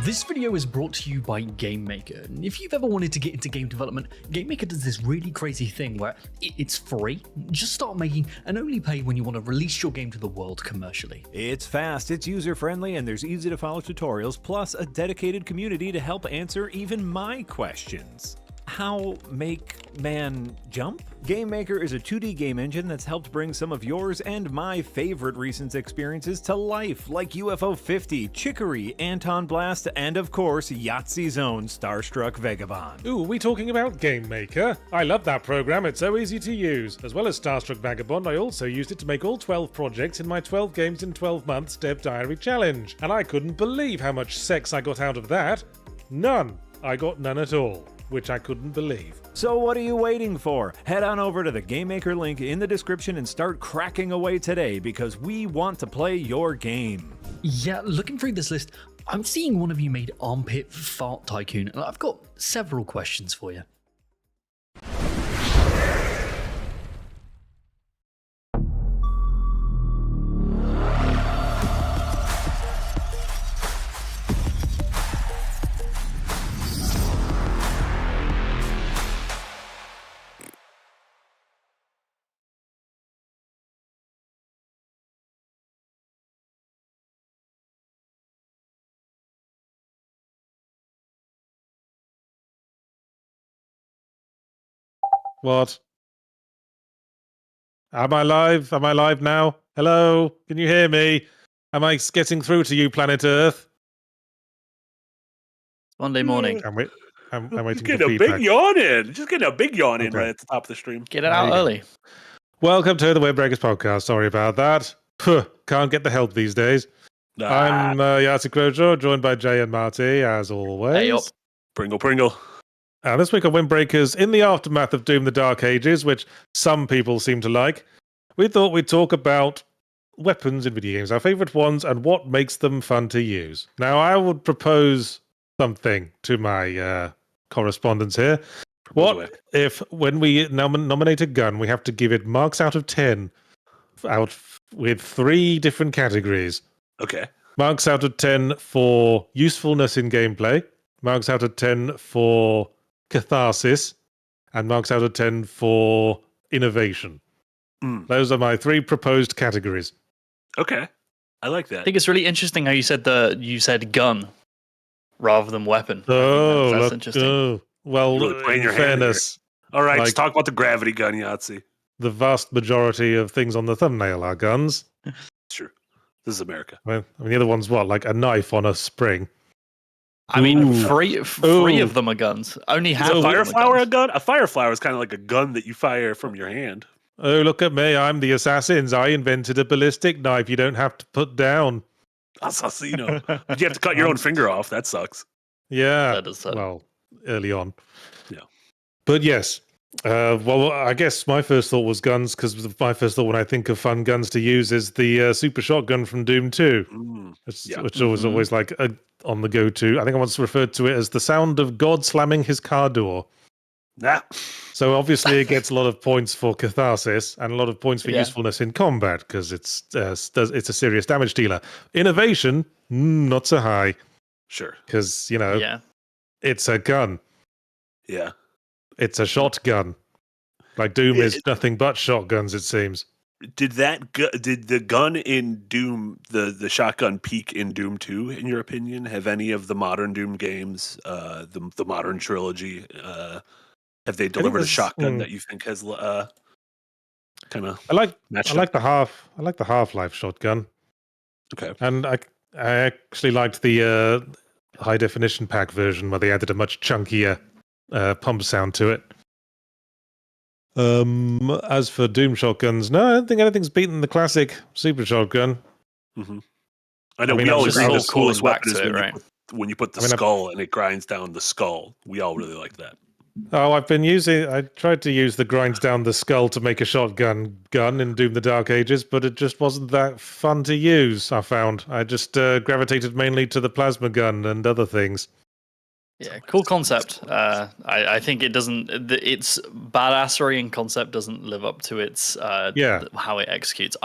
This video is brought to you by GameMaker. And if you've ever wanted to get into game development, GameMaker does this really crazy thing where it's free. Just start making and only pay when you want to release your game to the world commercially. It's fast, it's user-friendly, and there's easy-to-follow tutorials, plus a dedicated community to help answer even my questions. How make man jump? GameMaker is a 2D game engine that's helped bring some of yours and my favorite recent experiences to life, like UFO 50, Chicory, Anton Blast, and of course, Yahtzee's own Starstruck Vagabond. Ooh, we talking about GameMaker? I love that program, it's so easy to use. As well as Starstruck Vagabond, I also used it to make all 12 projects in my 12 games in 12 months Dev Diary challenge. And I couldn't believe how much sex I got out of that. None. I got none at all. Which I couldn't believe. So what are you waiting for? Head on over to the GameMaker link in the description and start cracking away today, because we want to play your game. Yeah, looking through this list, I'm seeing one of you made Armpit Fart Tycoon, and I've got several questions for you. What? Am I live? Am I live now? Hello? Can you hear me? Am I getting through to you, planet Earth? Monday morning. I'm waiting Just for getting a feedback. big yawn in. Just getting a big yawn in Okay. right at the top of the stream. Get it out early. Welcome to the Windbreakers podcast. Sorry about that. Can't get the help these days. I'm Yahtzee Crojo, joined by Jay and Marty, as always. Hey up. Pringle. And this week on Windbreakers, in the aftermath of Doom the Dark Ages, which some people seem to like, we thought we'd talk about weapons in video games, our favourite ones, and what makes them fun to use. Now, I would propose something to my correspondents here. What if, when we nominate a gun, we have to give it marks out of 10 with 3 different categories? Okay. Marks out of 10 for usefulness in gameplay, marks out of 10 for catharsis, and marks out of 10 for innovation. Those are my 3 proposed categories. Okay. I like that. I think it's really interesting how you said gun rather than weapon. Oh, that's look, interesting. oh. Well, Really playing in your hand fairness, All right, let's like- talk about the gravity gun, Yahtzee. the vast majority of things on the thumbnail are guns. It's true. This is America. I mean, the other one's what, like a knife on a spring? I mean, Ooh. three Ooh. of them are guns. Only Is half a of them fire are flower a guns. gun? A fire flower is kind of like a gun that you fire from your hand. Oh, look at me, I'm the assassins. I invented a ballistic knife you don't have to put down. Assassino. But you have to cut your own finger off. That sucks. Yeah, That does suck. well, early on. Yeah. But yes, well, I guess my first thought was guns, because my first thought when I think of fun guns to use is the super shotgun from Doom 2, Yeah. which was always like on the go-to. I think I once referred to it as the sound of God slamming his car door. Nah. So obviously it gets a lot of points for catharsis and a lot of points for Yeah. usefulness in combat, because it's a serious damage dealer. Innovation, not so high, Sure. because, Yeah. it's a gun. Yeah. It's a shotgun. Like Doom is nothing but shotguns, it seems. Did the gun in Doom, the shotgun peak in Doom 2, in your opinion? Have any of the modern Doom games, the modern trilogy, have they delivered a there's- shotgun that you think has kind of I like matched the Half-Life shotgun, Okay. and I actually liked the high definition pack version where they added a much chunkier pump sound to it. As for Doom shotguns, no, I don't think anything's beaten the classic super shotgun. Mm-hmm. I know I mean, we I always was think just the coolest calling back weapon is to it, when, right? when you put the I mean, skull and it grinds down the skull. We all really like that. Oh, I tried to use the grinds down the skull to make a shotgun gun in Doom the Dark Ages, but it just wasn't that fun to use, I found. I just gravitated mainly to the plasma gun and other things. Yeah, cool concept. I think it doesn't. Its badassery and concept doesn't live up to its how it executes.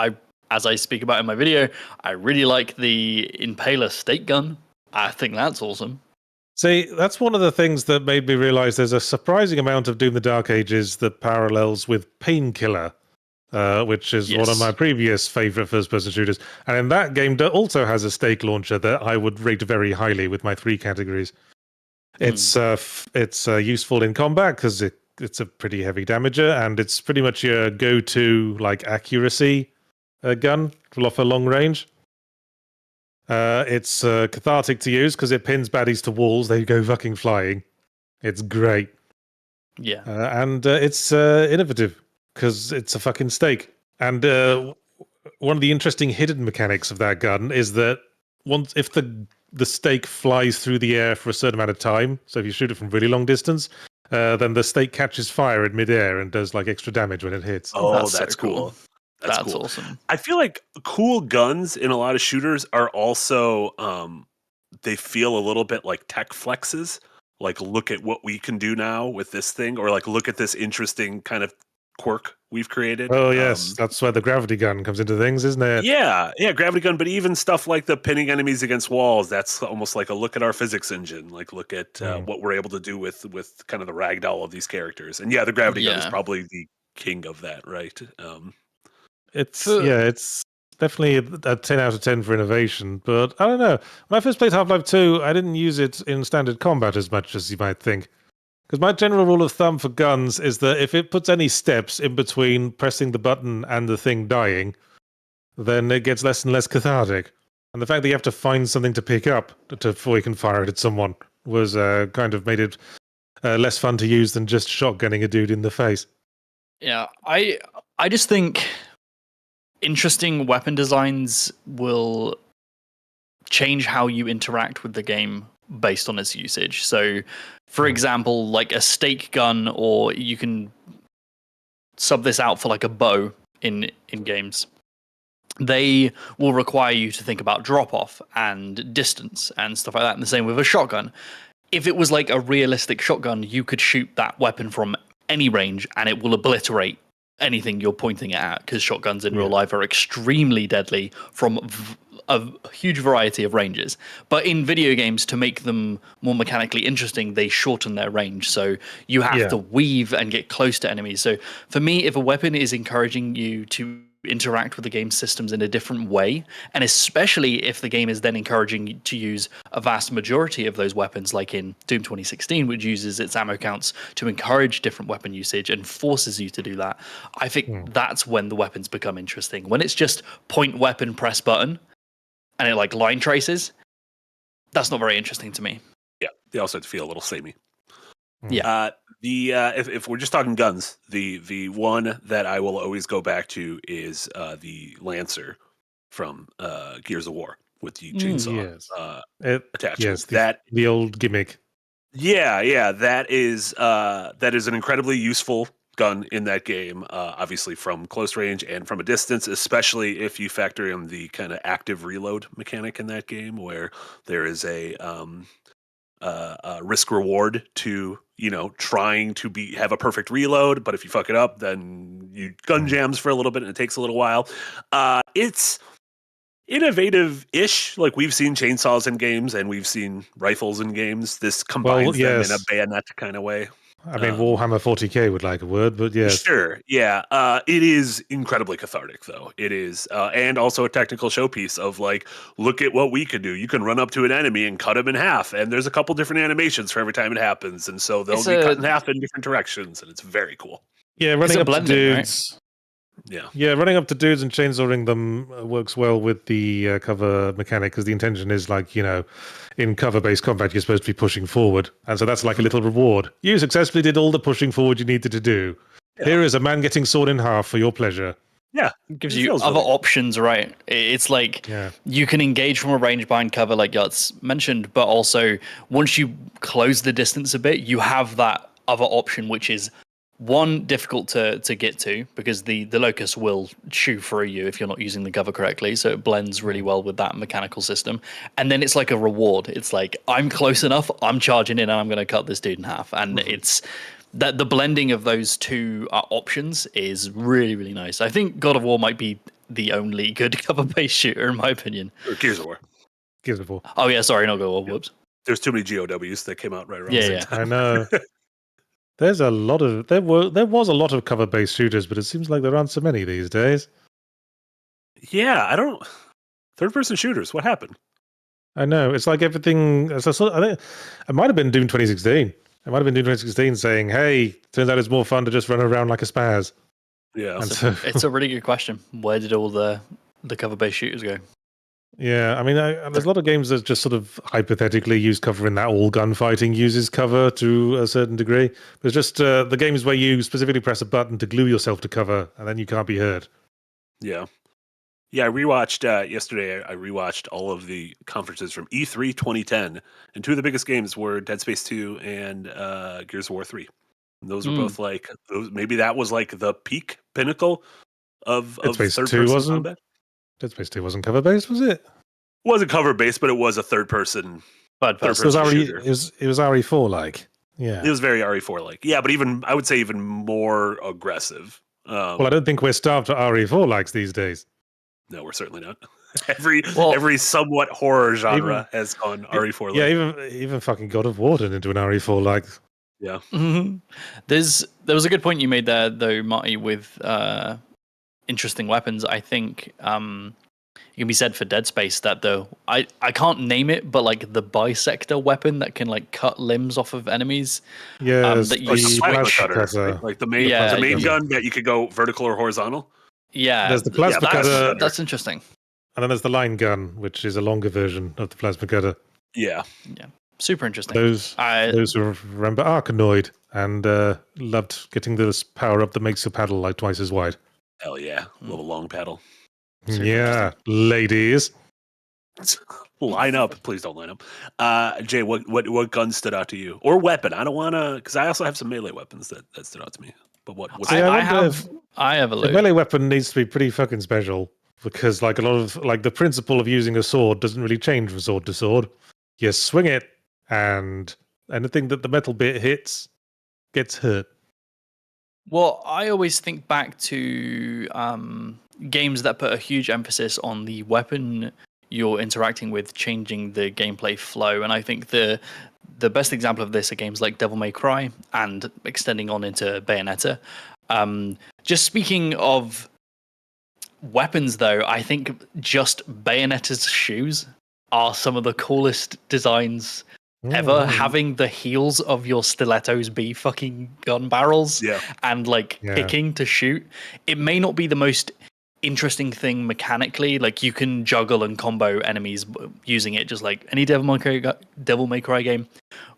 As I speak about in my video, I really like the Impaler stake gun. I think that's awesome. See, that's one of the things that made me realize there's a surprising amount of Doom the Dark Ages that parallels with Painkiller, which is one of my previous favorite first-person shooters. And in that game, also has a stake launcher that I would rate very highly with my 3 categories. It's useful in combat because it's a pretty heavy damager, and it's pretty much your go-to like accuracy gun for long range. It's cathartic to use because it pins baddies to walls. They go fucking flying. It's great. Yeah. And it's innovative because it's a fucking stake. And one of the interesting hidden mechanics of that gun is that if the stake flies through the air for a certain amount of time, so if you shoot it from really long distance, then the stake catches fire in midair and does like extra damage when it hits. Oh, that's so cool. That's cool. Awesome. I feel like cool guns in a lot of shooters are also they feel a little bit like tech flexes. Like, look at what we can do now with this thing, or like look at this interesting kind of quirk we've created. Oh yes, that's where the gravity gun comes into things, isn't it? Yeah, gravity gun. But even stuff like the pinning enemies against walls, that's almost like a look at our physics engine. Like, look at what we're able to do with kind of the ragdoll of these characters. And yeah, the gravity gun is probably the king of that, right? It's definitely a 10 out of 10 for innovation, but I don't know. When I first played Half-Life 2, I didn't use it in standard combat as much as you might think. Because my general rule of thumb for guns is that if it puts any steps in between pressing the button and the thing dying, then it gets less and less cathartic. And the fact that you have to find something to pick up before you can fire it at someone was kind of made it less fun to use than just shotgunning a dude in the face. Yeah, I just think interesting weapon designs will change how you interact with the game based on its usage. So, for example, like a stake gun, or you can sub this out for like a bow in games. They will require you to think about drop off and distance and stuff like that. And the same with a shotgun. If it was like a realistic shotgun, you could shoot that weapon from any range and it will obliterate anything you're pointing it at, because shotguns in real life are extremely deadly from a huge variety of ranges. But in video games, to make them more mechanically interesting, they shorten their range. So you have to weave and get close to enemies. So for me, if a weapon is encouraging you to interact with the game systems in a different way, and especially if the game is then encouraging you to use a vast majority of those weapons, like in Doom 2016, which uses its ammo counts to encourage different weapon usage and forces you to do that, I think that's when the weapons become interesting. When it's just point weapon, press button, and it like line traces, that's not very interesting to me. Yeah, they also have to feel a little samey. Yeah. If we're just talking guns, the one that I will always go back to is the Lancer from Gears of War with the chainsaw attachment. Yes, the old gimmick. Yeah, that is an incredibly useful gun in that game, obviously from close range and from a distance, especially if you factor in the kind of active reload mechanic in that game, where there is a risk reward to trying to have a perfect reload, but if you fuck it up, then you gun jams for a little bit and it takes a little while. It's innovative-ish. Like, we've seen chainsaws in games and we've seen rifles in games. This combines them in a bayonet kind of way. I mean, Warhammer 40k would like a word, but yes. Sure, yeah. It is incredibly cathartic, though. It is, and also a technical showpiece of, like, look at what we can do. You can run up to an enemy and cut him in half, and there's a couple different animations for every time it happens, and so they'll be cut in half in different directions, and it's very cool. Yeah, running up to dudes. Right? Yeah, running up to dudes and chainsawing them works well with the cover mechanic, because the intention is, like, in cover-based combat, you're supposed to be pushing forward. And so that's like a little reward. You successfully did all the pushing forward you needed to do. Yeah. Here is a man getting sawed in half for your pleasure. Yeah. It gives you other options, right? It's like you can engage from a range behind cover, like Yahtzee mentioned, but also once you close the distance a bit, you have that other option, which is one, difficult to get to, because the locust will chew through you if you're not using the cover correctly. So it blends really well with that mechanical system. And then it's like a reward. It's like, I'm close enough, I'm charging in and I'm going to cut this dude in half. And it's that the blending of those two options is really, really nice. I think God of War might be the only good cover-based shooter, in my opinion. Or Gears of War. Gears of War. Oh yeah, sorry, not God of War. Whoops. There's too many GOWs that came out right around Yeah, the same yeah. time. I know. There's a lot of there was a lot of cover-based shooters, but it seems like there aren't so many these days. Yeah, I don't. Third-person shooters. What happened? I know. It's like everything. I think it might have been Doom 2016. It might have been Doom 2016 saying, "Hey, turns out it's more fun to just run around like a spaz." Yeah. And so, It's a really good question. Where did all the cover-based shooters go? yeah, I mean, there's a lot of games that just sort of hypothetically use cover in that all gunfighting uses cover to a certain degree. There's just the games where you specifically press a button to glue yourself to cover, and then you can't be hurt. Yeah. Yeah, I rewatched yesterday. I rewatched all of the conferences from E3 2010, and two of the biggest games were Dead Space 2 and Gears of War 3. And those were both like maybe that was like the peak pinnacle of Dead Space 2 third-person wasn't. combat. Dead Space 2 wasn't cover based, was it? It wasn't cover based, but it was a third-person. But It was shooter. it was RE4 like. Yeah. It was very RE4 like. Yeah, but I would say even more aggressive. Well, I don't think we're starved for RE4 likes these days. No, we're certainly not. Every somewhat horror genre has gone RE4 like. Yeah, even fucking God of War turned into an RE4 like. Yeah. Mm-hmm. There was a good point you made there, though, Marty, with interesting weapons. I think it can be said for Dead Space that though I can't name it, but like the bisector weapon that can like cut limbs off of enemies. Yeah, that you Like the plasma flash cutter, cutter. right? Like the main Yeah, gun that you could go vertical or horizontal. Yeah, There's the plasma cutter, that's interesting. and then there's the line gun, which is a longer version of the plasma cutter. Yeah. Super interesting. Those who remember Arkanoid and loved getting this power up that makes your paddle like twice as wide. Hell yeah. Love a long paddle. Super Yeah, ladies. Line up. Please don't line up. Jay, what gun stood out to you? Or weapon? I don't want to, because I also have some melee weapons that stood out to me. But what's I have a The look. melee weapon needs to be pretty fucking special because, like, a lot of like the principle of using a sword doesn't really change from sword to sword. You swing it, and anything that the metal bit hits gets hurt. Well, I always think back to games that put a huge emphasis on the weapon you're interacting with changing the gameplay flow, and I think the best example of this are games like Devil May Cry and extending on into Bayonetta. Just speaking of weapons, though, I think just Bayonetta's shoes are some of the coolest designs ever. Having the heels of your stilettos be fucking gun barrels and like picking to shoot. It may not be the most interesting thing mechanically, like you can juggle and combo enemies using it just like any Devil May Cry game,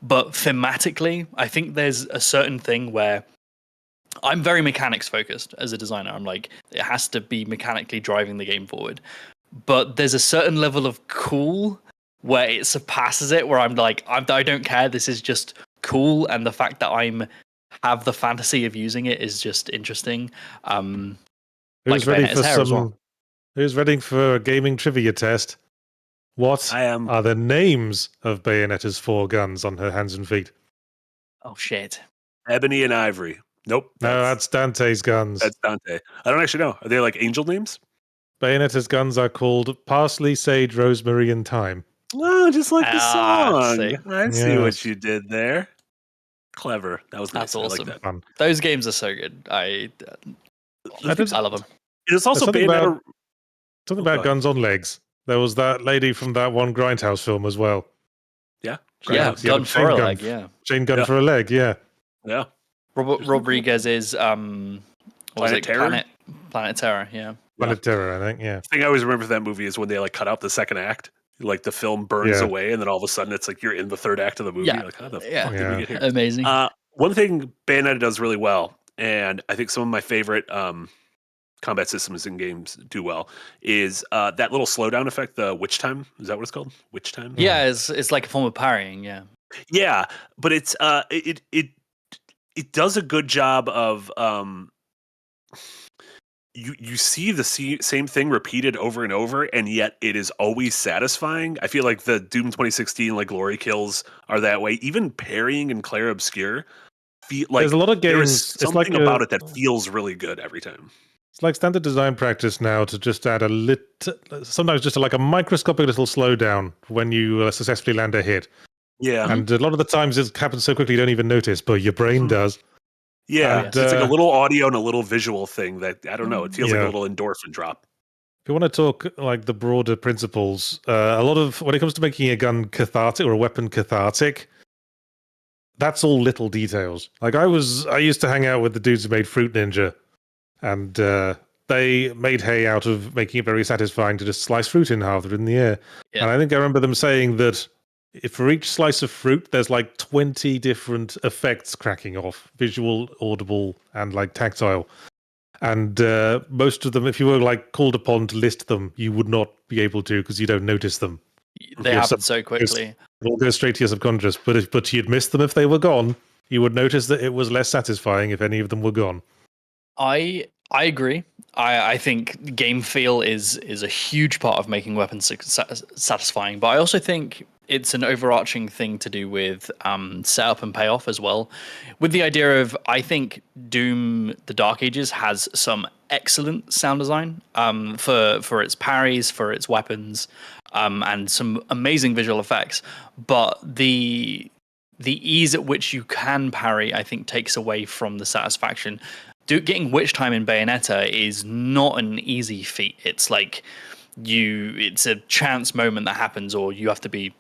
but thematically I think there's a certain thing where I'm very mechanics focused as a designer. I'm like, it has to be mechanically driving the game forward, but there's a certain level of cool where it surpasses it, where I'm like, I don't care, this is just cool, and the fact that I'm have the fantasy of using it is just interesting. Who's like ready for hair as some? well. Who's ready for a gaming trivia test? What are the names of Bayonetta's 4 guns on her hands and feet? Oh shit! Ebony and Ivory. Nope. No, that's Dante's guns. That's Dante. I don't actually know. Are they like angel names? Bayonetta's guns are called Parsley, Sage, Rosemary, and Thyme. Oh, just like the song. See. I see what you did there. Clever. That was nice. That's awesome. I like that. Fun. Those games are so good. I love them. It's also Something Bayonetta. Something about guns on legs. There was that lady from that one Grindhouse film as well. Yeah. Yeah, Grindhouse. gun a for a chain leg. Yeah. Chain gun for a leg, yeah. Yeah. Robert Rodriguez is what was Planet it? Terror? Planet Terror. Yeah. Planet Terror, I think, yeah. The thing I always remember from that movie is when they like cut out the second act. Like the film burns Yeah. away, and then all of a sudden it's like you're in the third act of the movie. Yeah. You're like, how the Yeah. fuck did we get here? Amazing. One thing Bayonetta does really well, and I think some of my favorite combat systems in games do well, is that little slowdown effect, the witch time. Is that what it's called? Witch time? Yeah, it's like a form of parrying. Yeah. Yeah, but it's it does a good job of you see the same thing repeated over and over, and yet it is always satisfying. I feel like the Doom 2016 like glory kills are that way. Even parrying in Clair Obscure, like there's a lot of games. There's something about it that feels really good every time. It's like standard design practice now to just add sometimes just like a microscopic little slowdown when you successfully land a hit. Yeah. And a lot of the times it happens so quickly you don't even notice, but your brain does. Yeah. And, It's like a little audio and a little visual thing that, I don't know, it feels like a Yeah. little endorphin drop. If you want to talk like the broader principles, a lot of when it comes to making a gun cathartic or a weapon cathartic, that's all little details. Like I used to hang out with the dudes who made Fruit Ninja, and they made hay out of making it very satisfying to just slice fruit in half in the air. Yeah. And I think I remember them saying that if for each slice of fruit, there's like 20 different effects cracking off, visual, audible, and like tactile. And most of them, if you were like called upon to list them, you would not be able to because you don't notice them. They Your happen so quickly. It all goes straight to your subconscious. But you'd miss them if they were gone. You would notice that it was less satisfying if any of them were gone. I agree. I think game feel is a huge part of making weapons satisfying, but I also think it's an overarching thing to do with setup and payoff as well. With the idea of, I think Doom: The Dark Ages has some excellent sound design for its parries, for its weapons, and some amazing visual effects. But the ease at which you can parry, I think, takes away from the satisfaction. Getting witch time in Bayonetta is not an easy feat. It's like it's a chance moment that happens, or you have to be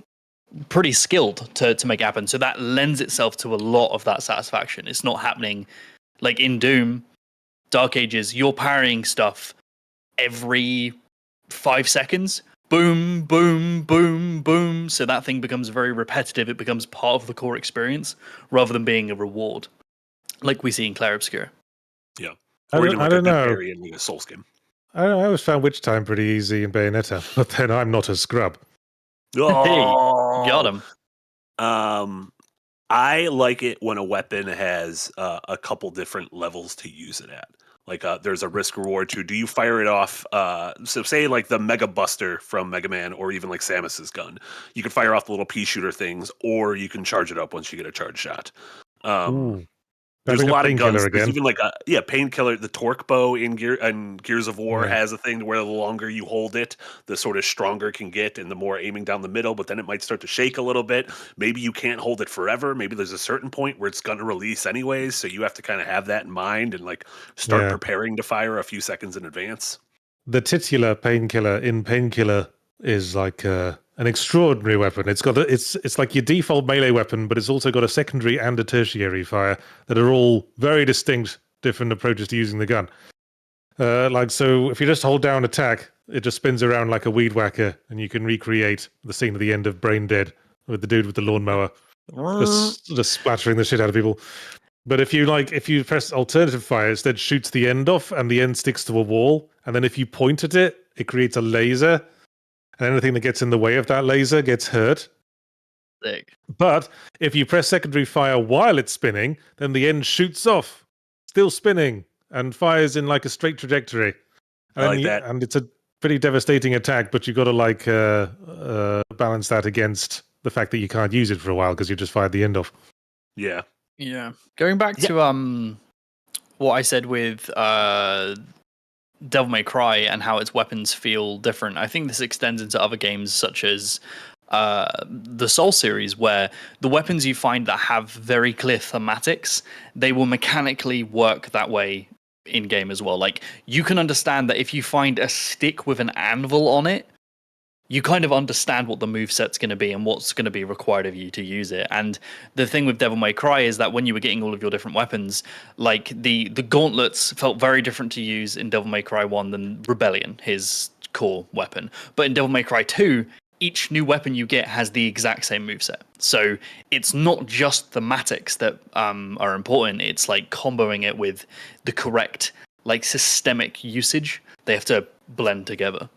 pretty skilled to make it happen. So that lends itself to a lot of that satisfaction. It's not happening like in Doom, Dark Ages. You're parrying stuff every 5 seconds. Boom, boom, boom, boom. So that thing becomes very repetitive. It becomes part of the core experience rather than being a reward, like we see in Clair Obscura. Yeah. I Or even like don't a know. parry in like a Souls game. I always found witch time pretty easy in Bayonetta, but then I'm not a scrub. Oh, Got him. I like it when a weapon has a couple different levels to use it at. Like there's a risk reward to, do you fire it off? So say like the Mega Buster from Mega Man, or even like Samus's gun. You can fire off the little pea shooter things, or you can charge it up once you get a charge shot. Ooh. There's a Like lot of Painkiller guns. again. There's even like Painkiller. The torque bow in Gears of War has a thing where the longer you hold it, the sort of stronger it can get, and the more aiming down the middle. But then it might start to shake a little bit. Maybe you can't hold it forever. Maybe there's a certain point where it's going to release anyways. So you have to kind of have that in mind and like start preparing to fire a few seconds in advance. The titular Painkiller in Painkiller is like an extraordinary weapon. It's like your default melee weapon, but it's also got a secondary and a tertiary fire that are all very distinct, different approaches to using the gun. So if you just hold down attack, it just spins around like a weed whacker, and you can recreate the scene at the end of Brain Dead with the dude with the lawnmower just splattering the shit out of people. But if you press alternative fire, it instead shoots the end off, and the end sticks to a wall. And then if you point at it, it creates a laser. And anything that gets in the way of that laser gets hurt. Sick. But if you press secondary fire while it's spinning, then the end shoots off, still spinning, and fires in like a straight trajectory. I like that. And it's a pretty devastating attack, but you've got to balance that against the fact that you can't use it for a while because you just fired the end off. Yeah. Yeah. Going back to what I said with Devil May Cry and how its weapons feel different, I think this extends into other games such as the Soul series, where the weapons you find that have very clear thematics, they will mechanically work that way in game as well. Like, you can understand that if you find a stick with an anvil on it, you kind of understand what the moveset's going to be and what's going to be required of you to use it. And the thing with Devil May Cry is that when you were getting all of your different weapons, like the gauntlets felt very different to use in Devil May Cry 1 than Rebellion, his core weapon. But in Devil May Cry 2, each new weapon you get has the exact same moveset. So it's not just thematics that are important. It's like comboing it with the correct like systemic usage. They have to blend together.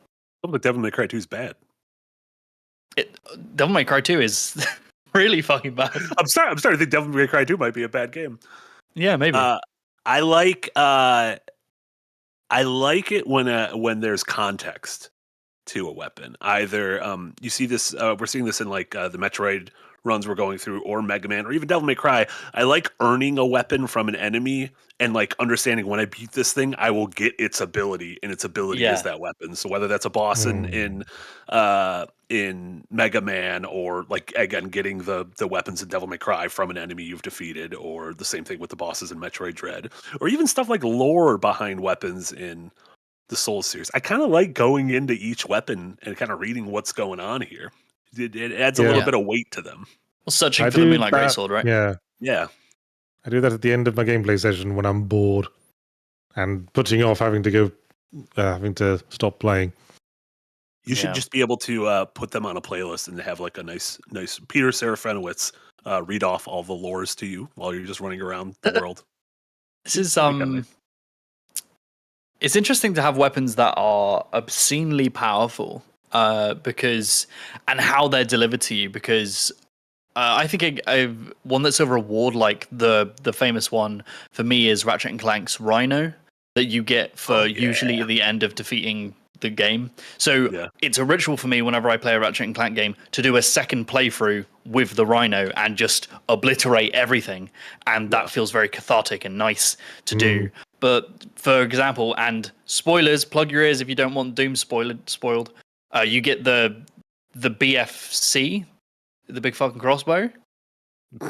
But Devil May Cry 2 is bad. Devil May Cry 2 is really fucking bad. I'm starting to think Devil May Cry 2 might be a bad game. Yeah, maybe. I like it when there's context to a weapon. Either you see this, we're seeing this in like the Metroid runs we're going through, or Mega Man, or even Devil May Cry, I like earning a weapon from an enemy and like understanding when I beat this thing, I will get its ability, and its ability is Yeah. that weapon. So whether that's a boss in Mega Man, or like again getting the weapons in Devil May Cry from an enemy you've defeated, or the same thing with the bosses in Metroid Dread, or even stuff like lore behind weapons in the Souls series. I kind of like going into each weapon and kind of reading what's going on here. It adds a little Yeah. bit of weight to them. Well, searching I for the do Moonlight that. Greatsword, right? Yeah, Yeah. I do that at the end of my gameplay session when I'm bored and putting off having to stop playing. You should Yeah. just be able to put them on a playlist and have like a nice Peter Serafinowicz read off all the lores to you while you're just running around the world. This is That'd be kinda nice. It's interesting to have weapons that are obscenely powerful, because and how they're delivered to you. Because I think one that's a reward, like the famous one for me, is Ratchet and Clank's Rhino that you get for usually at the end of defeating the game. So Yeah. it's a ritual for me whenever I play a Ratchet and Clank game to do a second playthrough with the Rhino and just obliterate everything, and that feels very cathartic and nice to do. But for example, and spoilers, plug your ears if you don't want Doom spoiled. You get the BFC, the big fucking crossbow.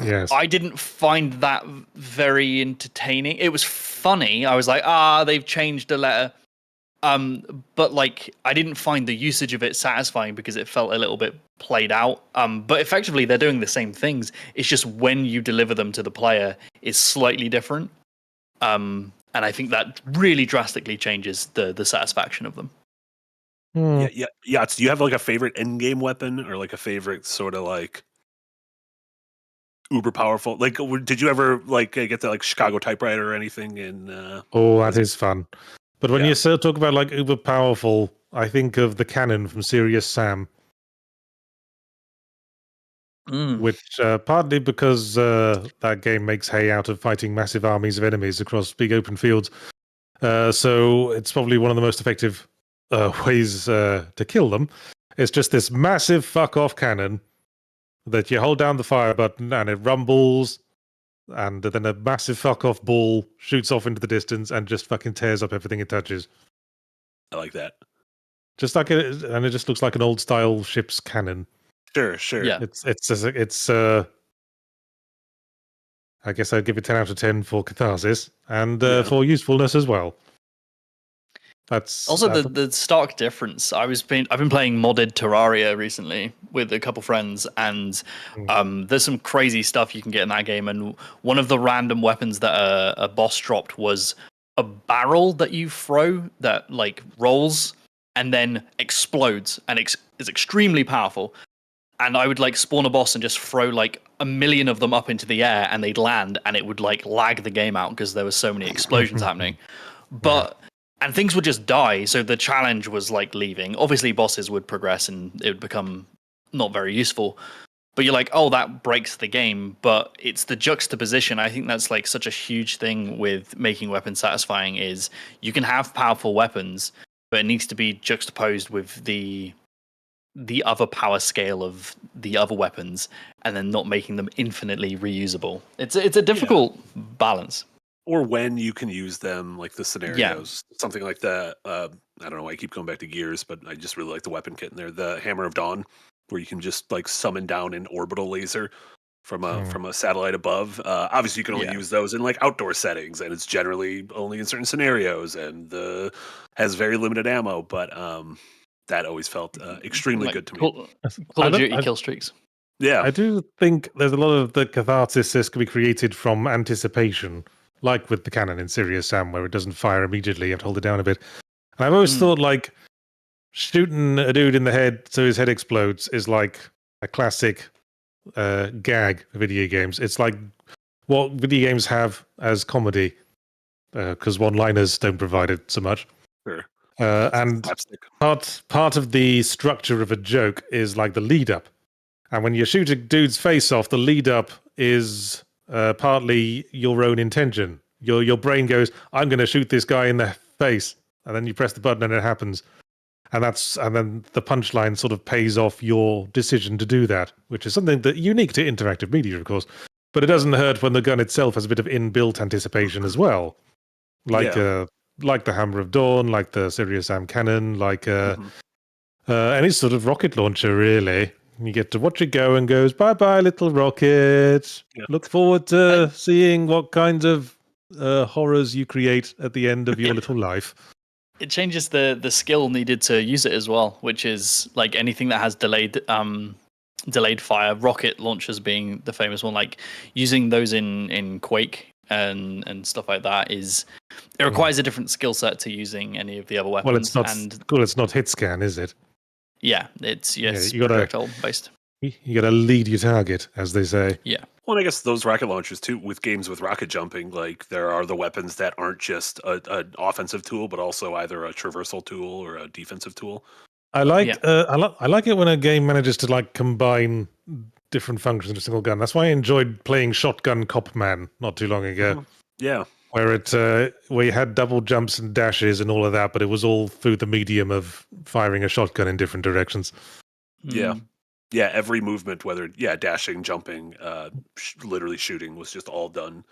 Yes. I didn't find that very entertaining. It was funny. I was like, they've changed a letter. But like, I didn't find the usage of it satisfying because it felt a little bit played out. But effectively, they're doing the same things. It's just when you deliver them to the player is slightly different. And I think that really drastically changes the satisfaction of them. Yeah. Do you have like a favorite end game weapon, or like a favorite sort of like uber powerful? Like, did you ever like get the like Chicago typewriter or anything? In That is fun. But when Yeah. you talk about like uber powerful, I think of the cannon from Serious Sam, which partly because that game makes hay out of fighting massive armies of enemies across big open fields. So it's probably one of the most effective ways to kill them. It's just this massive fuck off cannon that you hold down the fire button and it rumbles, and then a massive fuck off ball shoots off into the distance and just fucking tears up everything it touches. I like that. Just like it, and it just looks like an old style ship's cannon. Sure. Yeah. It's I guess I'd give it 10 out of 10 for catharsis and for usefulness as well. That's Also the stark difference. I've been playing modded Terraria recently with a couple friends, and there's some crazy stuff you can get in that game. And one of the random weapons that a boss dropped was a barrel that you throw that like rolls and then explodes, and is extremely powerful. And I would like spawn a boss and just throw like a million of them up into the air, and they'd land, and it would like lag the game out because there were so many explosions happening. And things would just die, so the challenge was like leaving. Obviously, bosses would progress and it would become not very useful. But you're like, oh, that breaks the game. But it's the juxtaposition. I think that's like such a huge thing with making weapons satisfying is you can have powerful weapons, but it needs to be juxtaposed with the other power scale of the other weapons, and then not making them infinitely reusable. It's a difficult balance. Or when you can use them, like the scenarios, something like that. I don't know why I keep going back to Gears, but I just really like the weapon kit in there. The Hammer of Dawn, where you can just like summon down an orbital laser from a satellite above. Obviously, you can only use those in like outdoor settings, and it's generally only in certain scenarios, and has very limited ammo. But that always felt extremely good to me. Call of Duty kill streaks. Yeah, I do think there's a lot of the catharsis that can be created from anticipation, like with the cannon in Serious Sam, where it doesn't fire immediately, you have to hold it down a bit. And I've always thought like shooting a dude in the head so his head explodes is like a classic gag for video games. It's like what video games have as comedy, because one-liners don't provide it so much. Sure. And part of the structure of a joke is like the lead up. And when you shoot a dude's face off, the lead up is partly your own intention. Your brain goes, I'm going to shoot this guy in the face. And then you press the button and it happens. And then the punchline sort of pays off your decision to do that, which is something that unique to interactive media, of course. But it doesn't hurt when the gun itself has a bit of inbuilt anticipation as well, like the Hammer of Dawn, like the Sirius Sam cannon, like any sort of rocket launcher, really. You get to watch it go and goes, bye bye, little rocket. Yeah. Look forward to seeing what kinds of horrors you create at the end of your little life. It changes the skill needed to use it as well, which is like anything that has delayed fire, rocket launchers being the famous one. Like using those in Quake and stuff like that it requires a different skill set to using any of the other weapons. Well, it's not hit scan, is it? Yeah, it's you gotta, projectile based. You got to lead your target, as they say. Yeah. Well, and I guess those rocket launchers too, with games with rocket jumping, like there are the weapons that aren't just an offensive tool, but also either a traversal tool or a defensive tool. I like it when a game manages to like combine different functions in a single gun. That's why I enjoyed playing Shotgun Cop Man not too long ago. Yeah. Where you had double jumps and dashes and all of that, but it was all through the medium of firing a shotgun in different directions. Yeah. Yeah, every movement, whether dashing, jumping, literally shooting, was just all done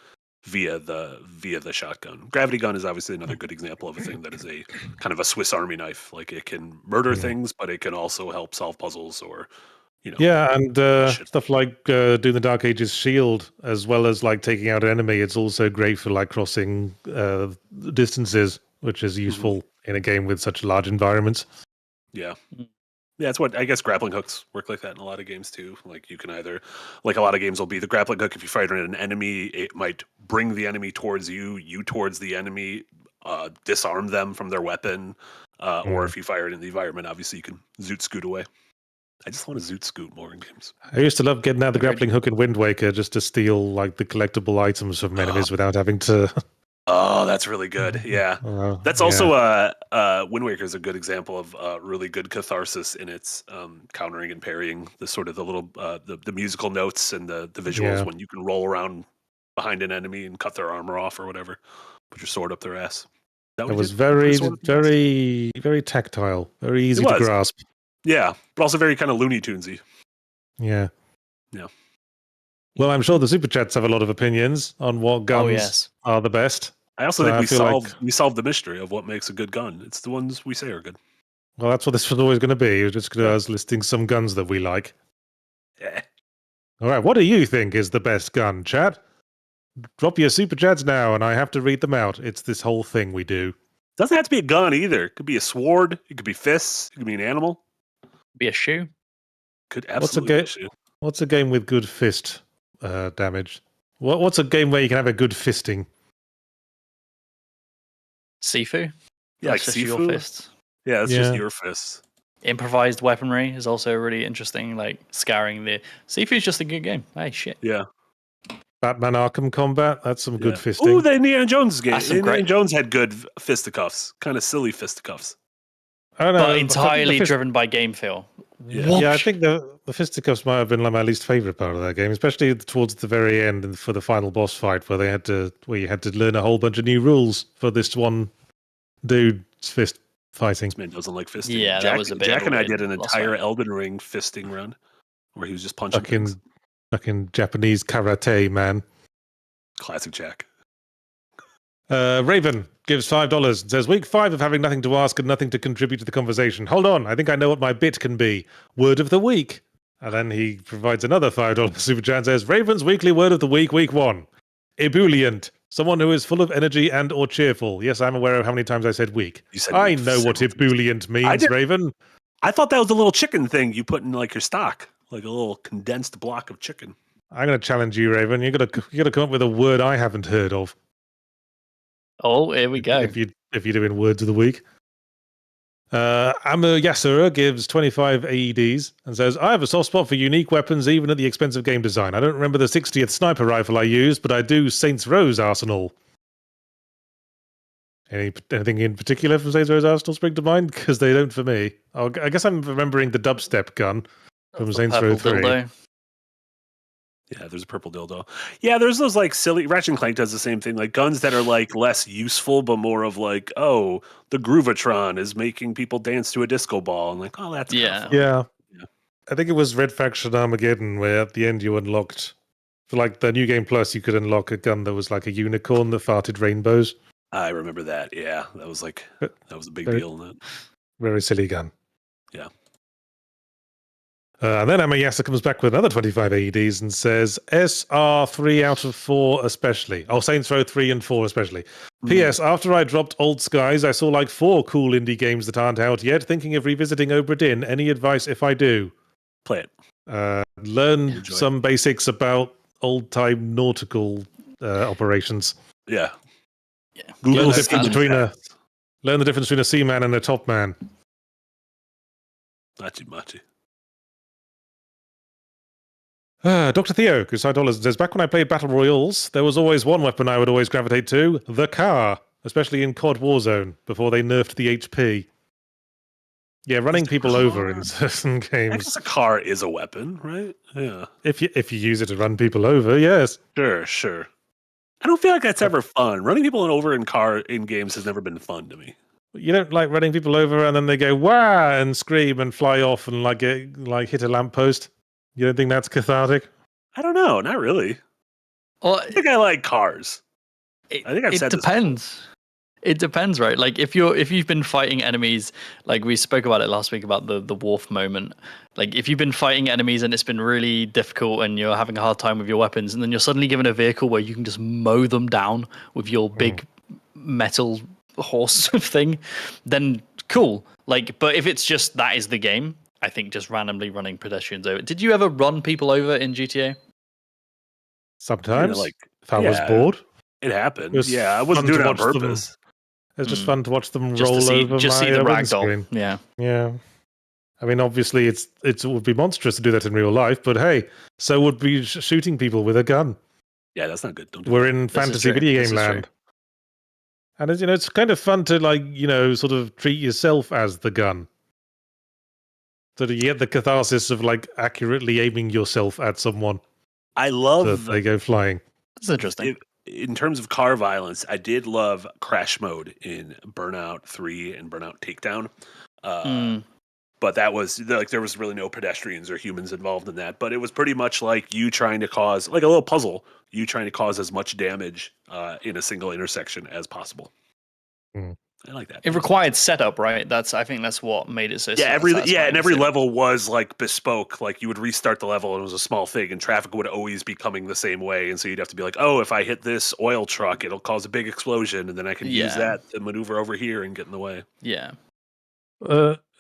via the shotgun. Gravity gun is obviously another good example of a thing that is a kind of a Swiss Army knife. Like it can murder things, but it can also help solve puzzles or and stuff like doing the Dark Ages shield, as well as like taking out an enemy. It's also great for like crossing distances, which is useful in a game with such large environments. Yeah. Yeah, it's what I guess grappling hooks work like that in a lot of games too. Like you can either, like a lot of games will be the grappling hook. If you fight an enemy, it might bring the enemy towards you towards the enemy, disarm them from their weapon, or if you fire it in the environment, obviously you can zoot scoot away. I just want to zoot scoot more in games. I used to love getting out the grappling hook in Windbreaker just to steal like the collectible items from enemies without having to. Oh, that's really good. Yeah, that's also Wind Waker is a good example of really good catharsis in its countering and parrying. The sort of the little the musical notes and the visuals when you can roll around behind an enemy and cut their armor off or whatever, put your sword up their ass. It was very tactile, very easy to grasp. Yeah, but also very kind of Looney Tunesy. Yeah. Yeah. Well, I'm sure the super chats have a lot of opinions on what guns are the best. I also think we solved the mystery of what makes a good gun. It's the ones we say are good. Well, that's what this was always going to be. We're just going to us listing some guns that we like. Yeah. All right, what do you think is the best gun, chat? Drop your super chats now, and I have to read them out. It's this whole thing we do. Doesn't have to be a gun either. It could be a sword. It could be fists. It could be an animal. Be a shoe. Could absolutely be a shoe. What's a game with good fist damage? What's a game where you can have a good fisting? Sifu. Yeah, like just Sifu. Your fists. Yeah, that's just your fists. Improvised weaponry is also really interesting. Like scouring the Sifu is just a good game. Hey, shit. Yeah. Batman Arkham Combat. That's some good fisting. Ooh, the Indiana Jones game. Indiana Jones had good fisticuffs. Kind of silly fisticuffs. I don't know, but entirely driven by game feel. Yeah, I think the fisticuffs might have been like my least favorite part of that game, especially towards the very end and for the final boss fight, where you had to learn a whole bunch of new rules for this one dude's fist fighting. This man doesn't like fisting. Yeah, that was a bit. Jack and I did an entire Elden Ring fisting run where he was just punching things. Fucking Japanese karate, man. Classic Jack. Raven gives $5 and says, week 5 of having nothing to ask and nothing to contribute to the conversation. Hold on, I think I know what my bit can be. Word of the week. And then he provides another $5 super chat and says, Raven's weekly word of the week, week 1. Ebullient. Someone who is full of energy and or cheerful. Yes, I'm aware of how many times I said weak. I know what ebullient means, Raven. I thought that was a little chicken thing you put in like your stock. Like a little condensed block of chicken. I'm going to challenge you, Raven. You got to come up with a word I haven't heard of. Oh, here we go. If you're doing words of the week. Amr Yasura gives 25 AEDs and says, I have a soft spot for unique weapons even at the expense of game design. I don't remember the 60th sniper rifle I used, but I do Saints Row's arsenal. Anything in particular from Saints Row's arsenal spring to mind? Because they don't for me. I guess I'm remembering the dubstep gun from Saints Row 3. Dildo. Yeah, there's a purple dildo. Yeah, there's those like silly Ratchet and Clank does the same thing, like guns that are like less useful, but more of like, oh, the Groovatron is making people dance to a disco ball, and like, oh, that's kind of Yeah. fun. Yeah. Yeah. I think it was Red Faction Armageddon where at the end you unlocked, for like the New Game Plus, you could unlock a gun that was like a unicorn that farted rainbows. I remember that. Yeah, that was But- a big very- deal in that. Very silly gun. Yeah. And then Amayasa comes back with another 25 AEDs and says, SR 3 out of 4 especially. Oh, Saints Row 3 and 4 especially. P.S. After I dropped Old Skies, I saw like 4 cool indie games that aren't out yet. Thinking of revisiting Obra Dinn. Any advice if I do? Play it. Learn Enjoy it. some basics about old-time nautical operations. Yeah. Yeah. Learn Google the difference between a seaman and a top man. Machi. Dr. Theo, $5 says, back when I played Battle Royals, there was always one weapon I would always gravitate to, the car, especially in COD Warzone, before they nerfed the HP. Yeah, running people over in certain I games. guess a car is a weapon, right? Yeah. If you use it to run people over, yes. Sure. I don't feel like that's ever fun. Running people over in games has never been fun to me. You don't like running people over and then they go, wah, and scream and fly off and hit a lamppost? You don't think that's cathartic? I don't know, not really. Well, I think I like cars. I think I've it said this depends. It depends, right? Like if you've been fighting enemies, like we spoke about it last week about the wharf moment. Like if you've been fighting enemies and it's been really difficult and you're having a hard time with your weapons, and then you're suddenly given a vehicle where you can just mow them down with your big metal horse thing, then cool. Like, but if it's just that is the game, I think just randomly running pedestrians over. Did you ever run people over in GTA? Sometimes. like, if I was yeah. bored. It happened. It was Yeah, I wasn't fun to doing it on watch them. purpose. It was just fun to watch them Just roll to see, over just my see the windscreen. ragdoll. Yeah. Yeah. I mean, obviously, it would be monstrous to do that in real life, but hey, so would be shooting people with a gun. Yeah, that's not good. Don't do We're that. in This is fantasy true. video This game is true. land. And it's kind of fun to sort of treat yourself as the gun. So that you get the catharsis of accurately aiming yourself at someone I so love that they go flying. That's interesting. in terms of car violence, I did love crash mode in Burnout 3 and Burnout Takedown. But that was there was really no pedestrians or humans involved in that. But it was pretty much like you trying to cause, like a little puzzle, you trying to cause as much damage in a single intersection as possible. I like that. It required setup, right? I think that's what made it so. And every satisfying. level was like bespoke. Like you would restart the level and it was a small thing, and traffic would always be coming the same way, and so you'd have to be like, oh, if I hit this oil truck, it'll cause a big explosion, and then I can use that to maneuver over here and get in the way. Yeah.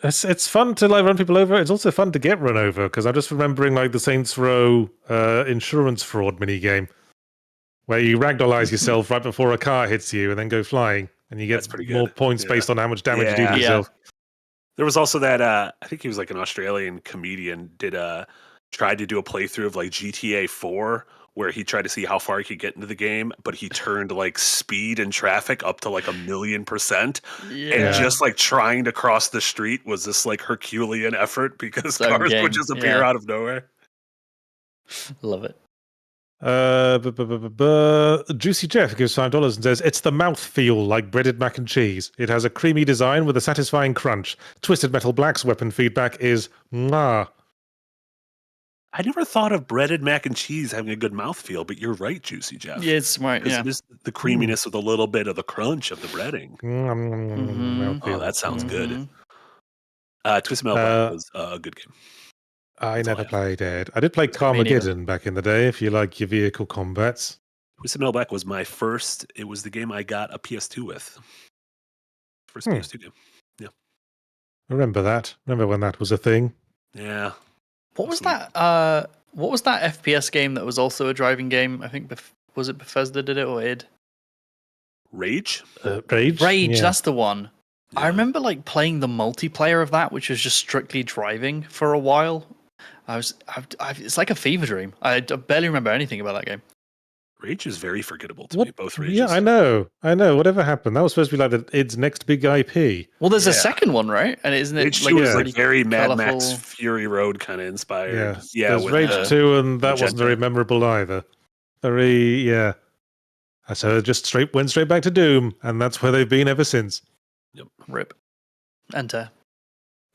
It's fun to run people over. It's also fun to get run over because I'm just remembering the Saints Row insurance fraud mini game where you ragdollize yourself right before a car hits you and then go flying, and you get more points based on how much damage you do to yourself. There was also that I think he was like an Australian comedian tried to do a playthrough of GTA 4 where he tried to see how far he could get into the game, but he turned speed and traffic up to 1,000,000%. And just trying to cross the street was this Herculean effort because cars would just appear out of nowhere. Love it. Juicy Jeff gives $5 and says, it's the mouthfeel like breaded mac and cheese. It has a creamy design with a satisfying crunch. Twisted Metal Black's weapon feedback is mwah. I never thought of breaded mac and cheese having a good mouthfeel, but you're right, Juicy Jeff. Yeah, it's smart. Yeah. It is the creaminess with a little bit of the crunch of the breading. Oh, that sounds good. Twisted Metal Black was a good game. I never played it. I did play Carmageddon back in the day, if you like your vehicle combats. Twisted Metal Black was my first. It was the game I got a PS2 with. First PS2 game. Yeah. Remember that? Remember when that was a thing? Yeah. What was that? What was that FPS game that was also a driving game? I think was it Bethesda did it or id? Rage. Rage. Yeah. That's the one. Yeah. I remember playing the multiplayer of that, which was just strictly driving for a while. It's like a fever dream. I barely remember anything about that game. Rage is very forgettable to me. Both Rages. Yeah, I know. Whatever happened? That was supposed to be like its next big IP. Well, there's a Yeah. second one, right? And isn't it Rage like 2 is really like very Mad Max colourful? Fury Road kind of inspired. Yeah, there's with Rage the 2, and that wasn't magenta. very memorable either. So it just went straight back to Doom, and that's where they've been ever since. Rip. Enter.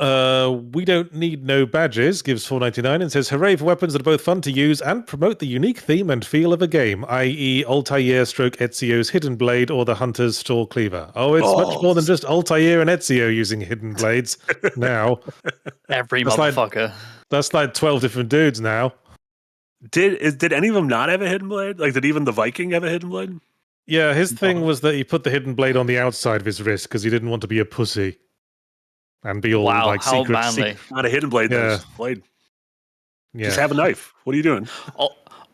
We don't need no badges, gives $4.99 and says, hooray for weapons that are both fun to use and promote the unique theme and feel of a game, i.e. Altair stroke Ezio's Hidden Blade or the Hunter's Store Cleaver. Oh, it's much more than just Altair and Ezio using hidden blades now. Every That's like- motherfucker. That's like 12 different dudes now. Did any of them not have a hidden blade? Like, did even the Viking have a hidden blade? Yeah, his thing was that he put the hidden blade on the outside of his wrist because he didn't want to be a pussy. And be all Wow, like how secret. manly. Not a hidden blade, though. Yeah. Just a blade. Yeah. Just have a knife. What are you doing?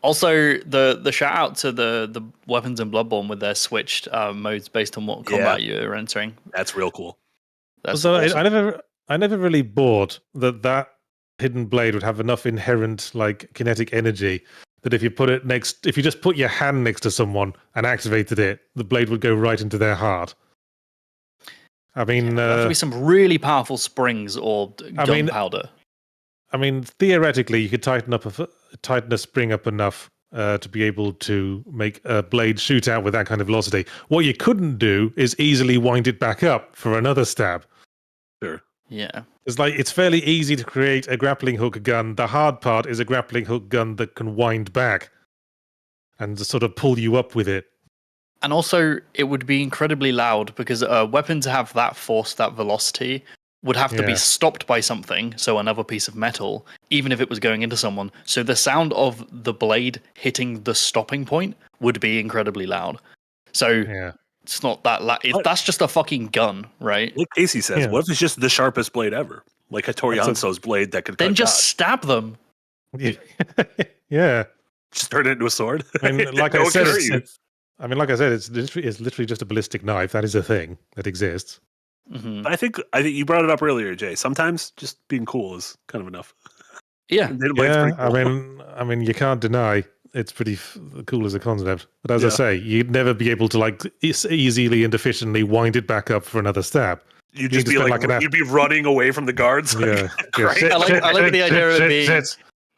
Also, the shout out to the weapons in Bloodborne with their switched modes based on what combat you're entering. That's real cool. That's So awesome. I never really bought that hidden blade would have enough inherent like kinetic energy that if you just put your hand next to someone and activated it, the blade would go right into their heart. I mean, There have to be some really powerful springs or gunpowder. I mean, theoretically, you could tighten a spring up enough to be able to make a blade shoot out with that kind of velocity. What you couldn't do is easily wind it back up for another stab. Sure. Yeah. It's fairly easy to create a grappling hook gun. The hard part is a grappling hook gun that can wind back and sort of pull you up with it. And also, it would be incredibly loud because a weapon to have that force, that velocity, would have to be stopped by something, so another piece of metal, even if it was going into someone. So the sound of the blade hitting the stopping point would be incredibly loud. So it's not that that's just a fucking gun, right? Like Casey says, what if it's just the sharpest blade ever? Like Hattori Hanzo's blade that could then cut just God. stab them. Yeah. Just turn it into a sword. I mean, like I said, it's literally just a ballistic knife. That is a thing that exists. Mm-hmm. I think you brought it up earlier, Jay. Sometimes just being cool is kind of enough. Yeah. Yeah. Cool. I mean, you can't deny it's pretty cool as a concept. But as I say, you'd never be able to like easily and efficiently wind it back up for another stab. You'd just be like you'd be running away from the guards. Yeah. I like the idea of it being.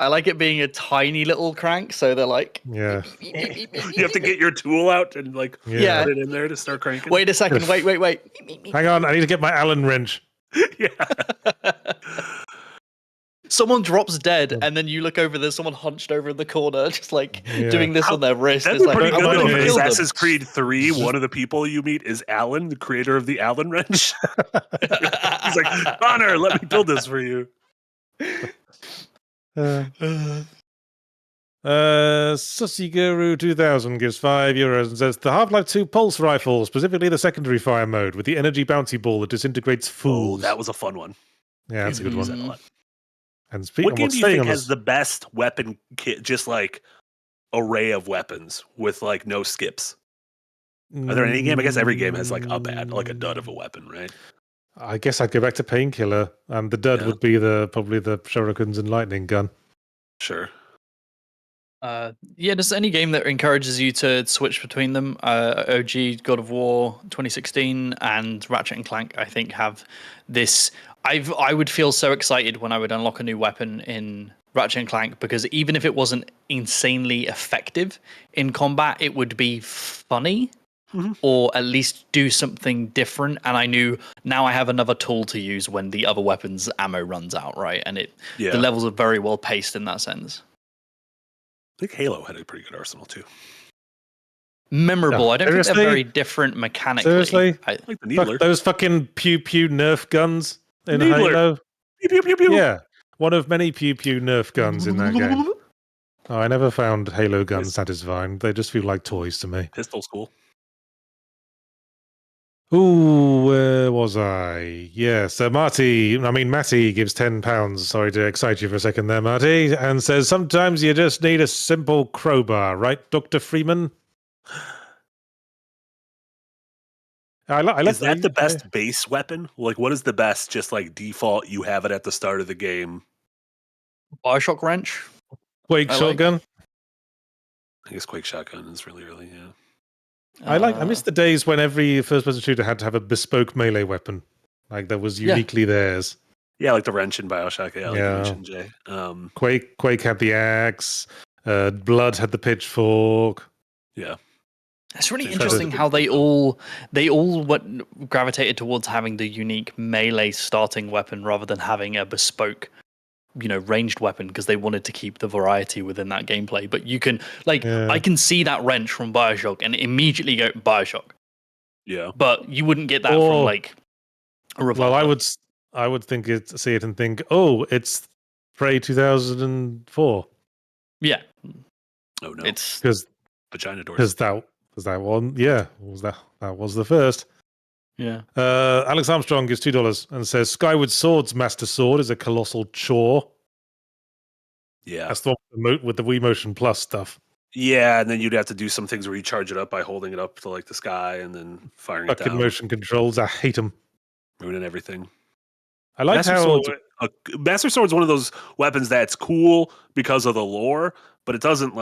I like it being a tiny little crank, so they're like. Yeah. You have to get your tool out and like put it in there to start cranking. Wait a second. Wait. Hang on, I need to get my Allen wrench. Yeah. Someone drops dead, and then you look over. There's someone hunched over in the corner, just like doing this on their wrist. That'd It's be like, pretty I'm good. gonna In kill them. Assassin's Creed 3, one of the people you meet is Alan, the creator of the Allen wrench. He's like, Connor, let me build this for you. Sussy Guru 2000 gives €5 and says the Half-Life 2 pulse rifle, specifically the secondary fire mode with the energy bouncy ball that disintegrates fools. Oh, that was a fun one. Yeah, that's a good one. And What game do you think has the best weapon kit? Just like array of weapons with like no skips. Are there any game? I guess every game has like a dud of a weapon, right? I guess I'd go back to Painkiller, and the dud would be probably the Shurikens and lightning gun. Sure. Just any game that encourages you to switch between them. OG God of War 2016 and Ratchet and Clank, I think, have this. I would feel so excited when I would unlock a new weapon in Ratchet and Clank because even if it wasn't insanely effective in combat, it would be funny. Mm-hmm. Or at least do something different. And I knew now I have another tool to use when the other weapon's ammo runs out, right? And the levels are very well paced in that sense. I think Halo had a pretty good arsenal too. Memorable. I don't think they're very different mechanically. Seriously? Like the Needler. Those fucking pew-pew Nerf guns in Needler. Halo? Pew, pew, pew, pew. Yeah. One of many pew-pew Nerf guns in that game. Oh, I never found Halo guns satisfying. They just feel like toys to me. Pistol's cool. Ooh, where was I? Yeah, so Matty gives £10. Sorry to excite you for a second there, Marty, and says, sometimes you just need a simple crowbar, right, Dr. Freeman? Is that the best base weapon? Like, what is the best, just like default, you have it at the start of the game? Bioshock wrench. Quake shotgun? I guess Quake Shotgun is really early, yeah. I miss the days when every first-person shooter had to have a bespoke melee weapon, like that was uniquely theirs. Yeah, like the wrench in Bioshock, like you Yeah. mentioned, Jay. Quake had the axe. Blood had the pitchfork. Yeah. It's really It's interesting how they all gravitated towards having the unique melee starting weapon rather than having a bespoke, ranged weapon, because they wanted to keep the variety within that gameplay. But you can I can see that wrench from Bioshock and immediately go Bioshock. Yeah. But you wouldn't get that from like a revolver. Well, I would see it and think, oh, it's Prey 2004. Yeah. Oh no. It's Because Vagina doors. that one, yeah, that was the first. Yeah. Alex Armstrong gives $2 and says Skyward Sword's Master Sword is a colossal chore. Yeah. That's the one with the Wii Motion Plus stuff. Yeah, and then you'd have to do some things where you charge it up by holding it up to like the sky and then firing it Fucking down, motion controls, I hate them. ruining everything. I like Master Sword's one of those weapons that's cool because of the lore, but it doesn't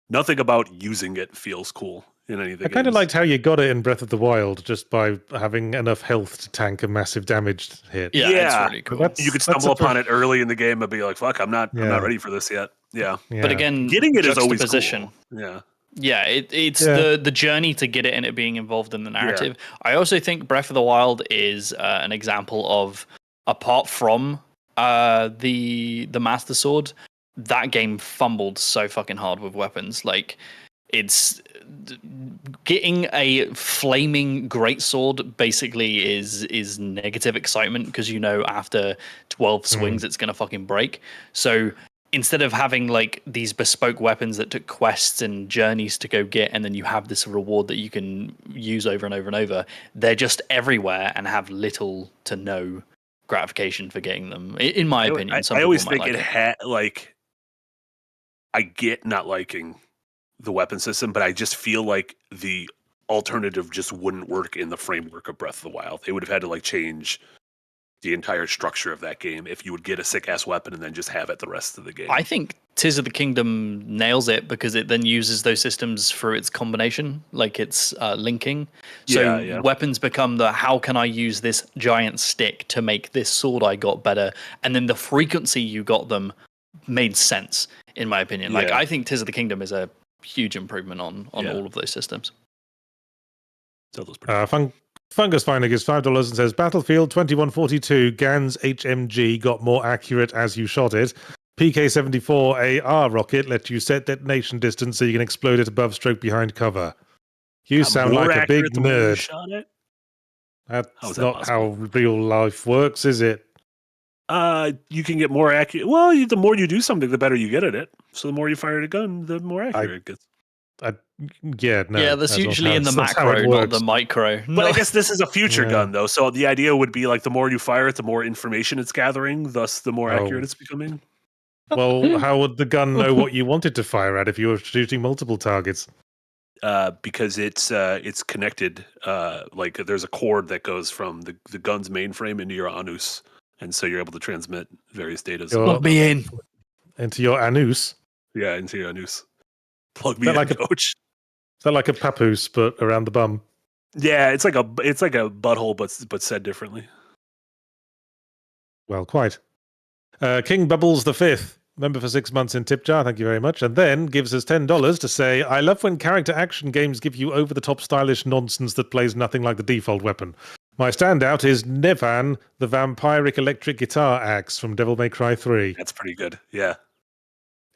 nothing about using it feels cool in any of the I kind of games. liked how you got it in Breath of the Wild just by having enough health to tank a massive damage hit. Yeah, it's really cool. You could stumble upon it early in the game and be like, "Fuck, I'm not ready for this yet." Yeah, but again, getting it is always juxtaposition. cool. Yeah. Yeah, it's the journey to get it and it being involved in the narrative. I also think Breath of the Wild is an example of, apart from the Master Sword, that game fumbled so fucking hard with weapons. Like, it's getting a flaming greatsword basically is negative excitement, because after 12 swings it's gonna fucking break. So instead of having these bespoke weapons that took quests and journeys to go get, and then you have this reward that you can use over and over and over, they're just everywhere and have little to no gratification for getting them, in my opinion. I always think it had I get not liking the weapon system, but I just feel like the alternative just wouldn't work in the framework of Breath of the Wild. They would have had to change the entire structure of that game if you would get a sick ass weapon and then just have it the rest of the game. I think Tears of the Kingdom nails it because it then uses those systems for its combination, it's linking. So weapons become how can I use this giant stick to make this sword I got better, and then the frequency you got them made sense, in my opinion. I think Tears of the Kingdom is a huge improvement on all of those systems. Fungus Finder gives $5 and says Battlefield 2142 Gans HMG got more accurate as you shot it. PK-74 AR rocket lets you set detonation distance so you can explode it above, stroke behind cover. You sound like a big nerd. Shot it? That's not how real life works, is it? You can get more accurate. Well, the more you do something, the better you get at it. So the more you fire a gun, the more accurate it gets. That's usually in the macro, not the micro. But I guess this is a future gun, though. So the idea would be the more you fire it, the more information it's gathering. Thus, the more accurate it's becoming. Well, how would the gun know what you wanted to fire at if you were shooting multiple targets? Because it's connected. There's a cord that goes from the gun's mainframe into your anus, and so you're able to transmit various data. Plug me in. Into your anus? Yeah, into your anus. Plug me in, coach. Is that like a papoose, but around the bum? Yeah, it's like a butthole, but said differently. Well, quite. King Bubbles the Fifth, member for 6 months in tip jar, thank you very much, and then gives us $10 to say, I love when character action games give you over-the-top stylish nonsense that plays nothing like the default weapon. My standout is Nevan, the vampiric electric guitar axe from Devil May Cry 3. That's pretty good, yeah.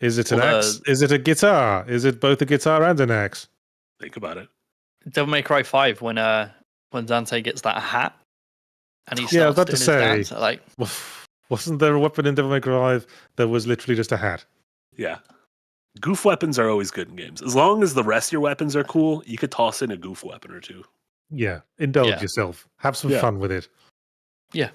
Is it an axe? Is it a guitar? Is it both a guitar and an axe? Think about it. Devil May Cry 5, when Dante gets that hat and he starts I was about doing to his dance, wasn't there a weapon in Devil May Cry 5 that was literally just a hat? Yeah. Goof weapons are always good in games. As long as the rest of your weapons are cool, you could toss in a goof weapon or two. Yeah, indulge yourself. Have some fun with it. Yeah.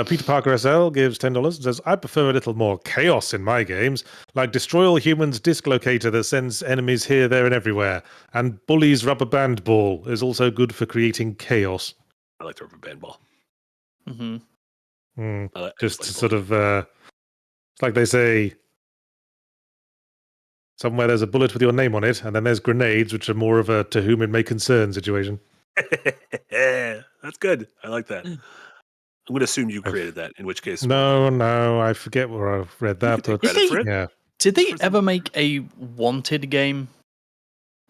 Peter Parker SL gives $10 and says, I prefer a little more chaos in my games, like Destroy All Humans Dislocator that sends enemies here, there, and everywhere. And Bully's Rubber Band Ball is also good for creating chaos. I like the rubber band ball. Mm-hmm. Just sort of, it's like they say, Somewhere there's a bullet with your name on it, and then there's grenades, which are more of a to whom it may concern situation. That's good. I like that. I'm going to assume you created that, in which case... No, I forget where I've read You that. can take But credit for it. yeah. Did they ever make a Wanted game?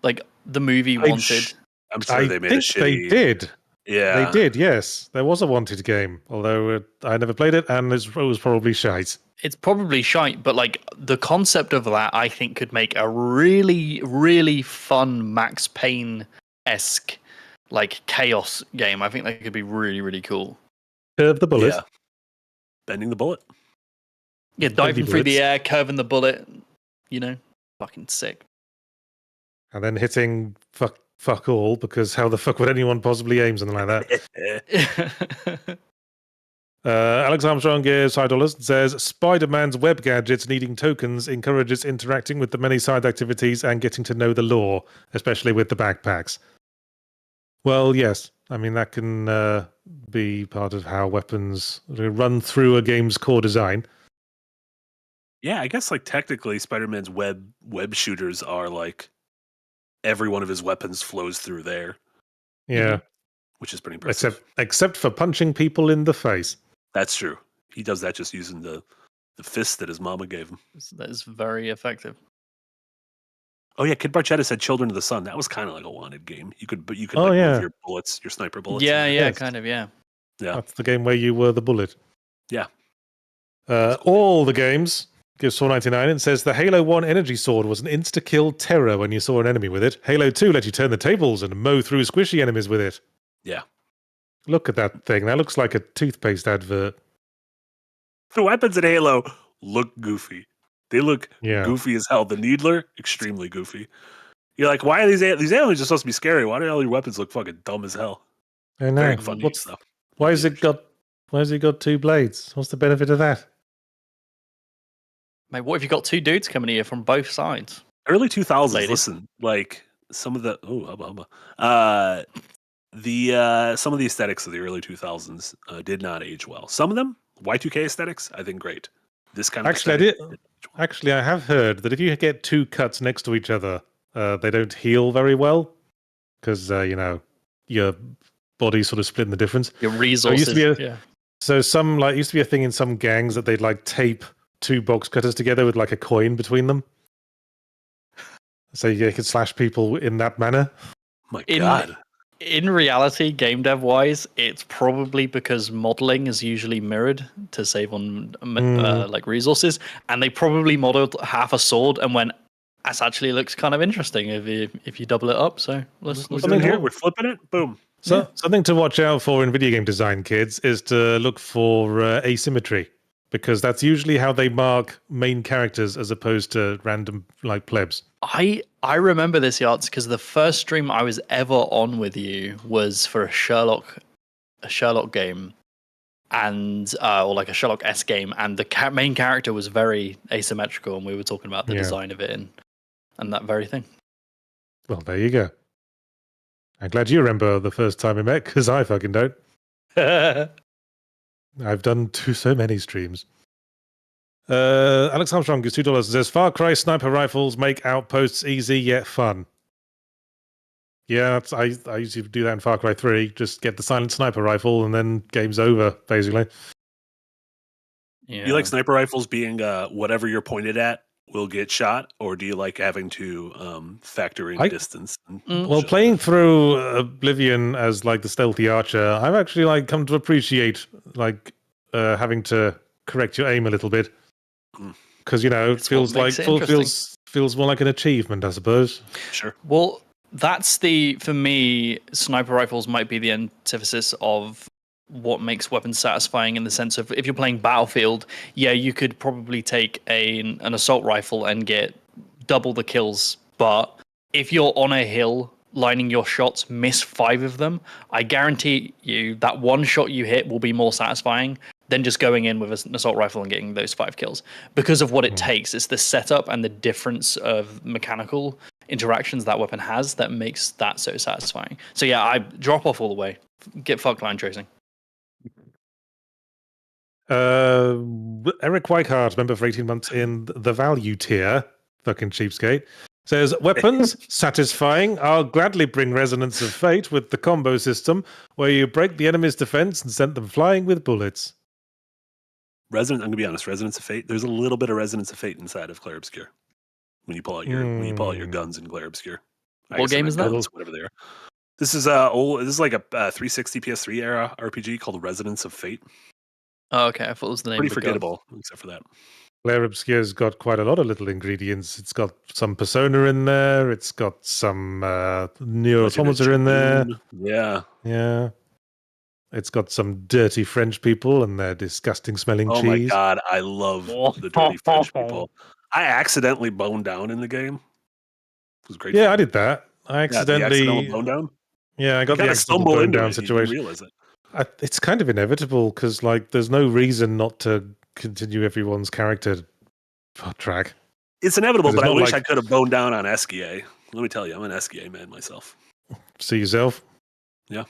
Like the movie Wanted? I'm sure I they made think a shitty... they did. Yeah. They did, yes. There was a Wanted game, although I never played it, and it was probably shite. It's probably shite, but like the concept of that, I think, could make a really, really fun Max Payne-esque like chaos game. I think that could be really, really cool. Curve the bullet. Yeah. Bending the bullet. Yeah, diving through the bullets. air, curving the bullet. You know, fucking sick. And then hitting fuck all, because how the fuck would anyone possibly aim something like that? Alex Armstrong gives $5 and says Spider-Man's web gadgets needing tokens encourages interacting with the many side activities and getting to know the lore, especially with the backpacks. Well, yes. I mean, that can be part of how weapons run through a game's core design. Yeah, I guess like technically Spider-Man's web shooters are like every one of his weapons flows through there, Yeah. which is pretty impressive. Except for punching people in the face. That's true. He does that just using the fist that his mama gave him. That is very effective. Oh yeah, Kid Barchetta said "Children of the Sun." That was kind of like a Wanted game. You could move your bullets, your sniper bullets. Yeah, Yes. kind of, yeah. That's the game where you were the bullet. Yeah. All the games gives $4.99 and says the Halo 1 energy sword was an insta-kill terror when you saw an enemy with it. Halo 2 let you turn the tables and mow through squishy enemies with it. Yeah. Look at that thing. That looks like a toothpaste advert. The weapons in Halo look goofy. They look Yeah. goofy as hell. The Needler, extremely goofy. You're like, why are these aliens are supposed to be scary? Why do all your weapons look fucking dumb as hell? I know. Very funny stuff. Why has it got two blades? What's the benefit of that? Mate, what if you got two dudes coming here from both sides? Early 2000s. Ladies. Listen, like some of the some of the aesthetics of the early 2000s did not age well. Some of them, Y2K aesthetics, I think great. This kind of Actually, I have heard that if you get two cuts next to each other, they don't heal very well because your body's sort of split in the difference. Your resources. So used to be a thing in some gangs that they'd like tape two box cutters together with like a coin between them, so you could slash people in that manner. My God. In reality, game dev wise, it's probably because modeling is usually mirrored to save on like resources, and they probably modeled half a sword and went, "That actually looks kind of interesting if you double it up." So let's We're doing here. We're flipping it. Boom. So something to watch out for in video game design, kids, is to look for asymmetry, because that's usually how they mark main characters as opposed to random like plebs. I remember this, Yahtzee, because the first stream I was ever on with you was for a Sherlock game, and or like a Sherlock-esque game, and the main character was very asymmetrical, and we were talking about the design of it and that very thing. Well, there you go. I'm glad you remember the first time we met, because I fucking don't. I've done so many streams. Alex Armstrong gives $2 and says Far Cry sniper rifles make outposts easy yet fun. Yeah, I used to do that in Far Cry 3. Just get the silent sniper rifle and then game's over, basically. Yeah. You like sniper rifles being whatever you're pointed at will get shot, or do you like having to factor in distance? Well, playing through Oblivion as like the stealthy archer, I've actually like come to appreciate like having to correct your aim a little bit, because it feels more like an achievement, I suppose. Sure. Well, that's for me, sniper rifles might be the antithesis of what makes weapons satisfying, in the sense of if you're playing Battlefield, you could probably take an assault rifle and get double the kills, but if you're on a hill lining your shots, miss 5 of them, I guarantee you that one shot you hit will be more satisfying than just going in with an assault rifle and getting those 5 kills, because of what it takes. It's the setup and the difference of mechanical interactions that weapon has that makes that so satisfying. So I drop off all the way. Get fucked line tracing. Eric Weichhardt, member for 18 months in the value tier, fucking cheapskate. Says, weapons, satisfying. I'll gladly bring Resonance of Fate with the combo system, where you break the enemy's defense and send them flying with bullets. I'm going to be honest. Resonance of Fate. There's a little bit of Resonance of Fate inside of Clair Obscur when you pull out your guns in Clair Obscur. What game is that? Guns, whatever they are. This is This is like a 360 PS3 era RPG called Resonance of Fate. Oh, okay. I thought it was the name. Pretty of the gun. forgettable, except for that. Clair Obscur's got quite a lot of little ingredients. It's got some Persona in there. It's got some Neo Automata in there. Yeah. It's got some dirty French people and their disgusting smelling cheese. Oh my god, I love the dirty French people. I accidentally boned down in the game. It was great. Yeah, I did that. I accidentally bone down. Yeah, I got the accidental bone down situation. Realize it. It's kind of inevitable because, like, there's no reason not to continue everyone's character track. It's inevitable, but I wish like... I could have boned down on Esquier. Let me tell you, I'm an Esquier man myself. See yourself? Yeah.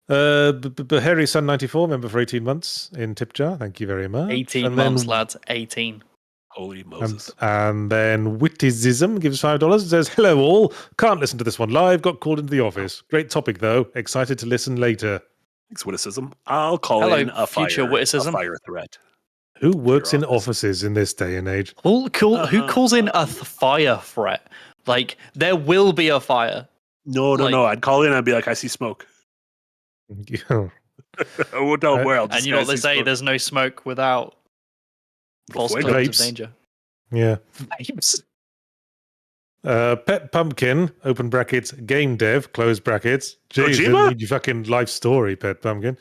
Harry Sun 94, member for 18 months in tip jar. Thank you very much. 18 months, lads. 18. Holy Moses. And then Witticism gives $5. It says, hello all. Can't listen to this one live. Got called into the office. Great topic, though. Excited to listen later. Thanks, Witticism. I'll call in a fire threat. Who works in offices in this day and age? Who calls in a fire threat? Like, there will be a fire. No. I'd call in and I'd be like, I see smoke. I won't tell where. And you know what they say, there's no smoke without false claims of danger. Yeah. Pet Pumpkin, open brackets, game dev, close brackets. Jesus, you fucking life story, Pet Pumpkin.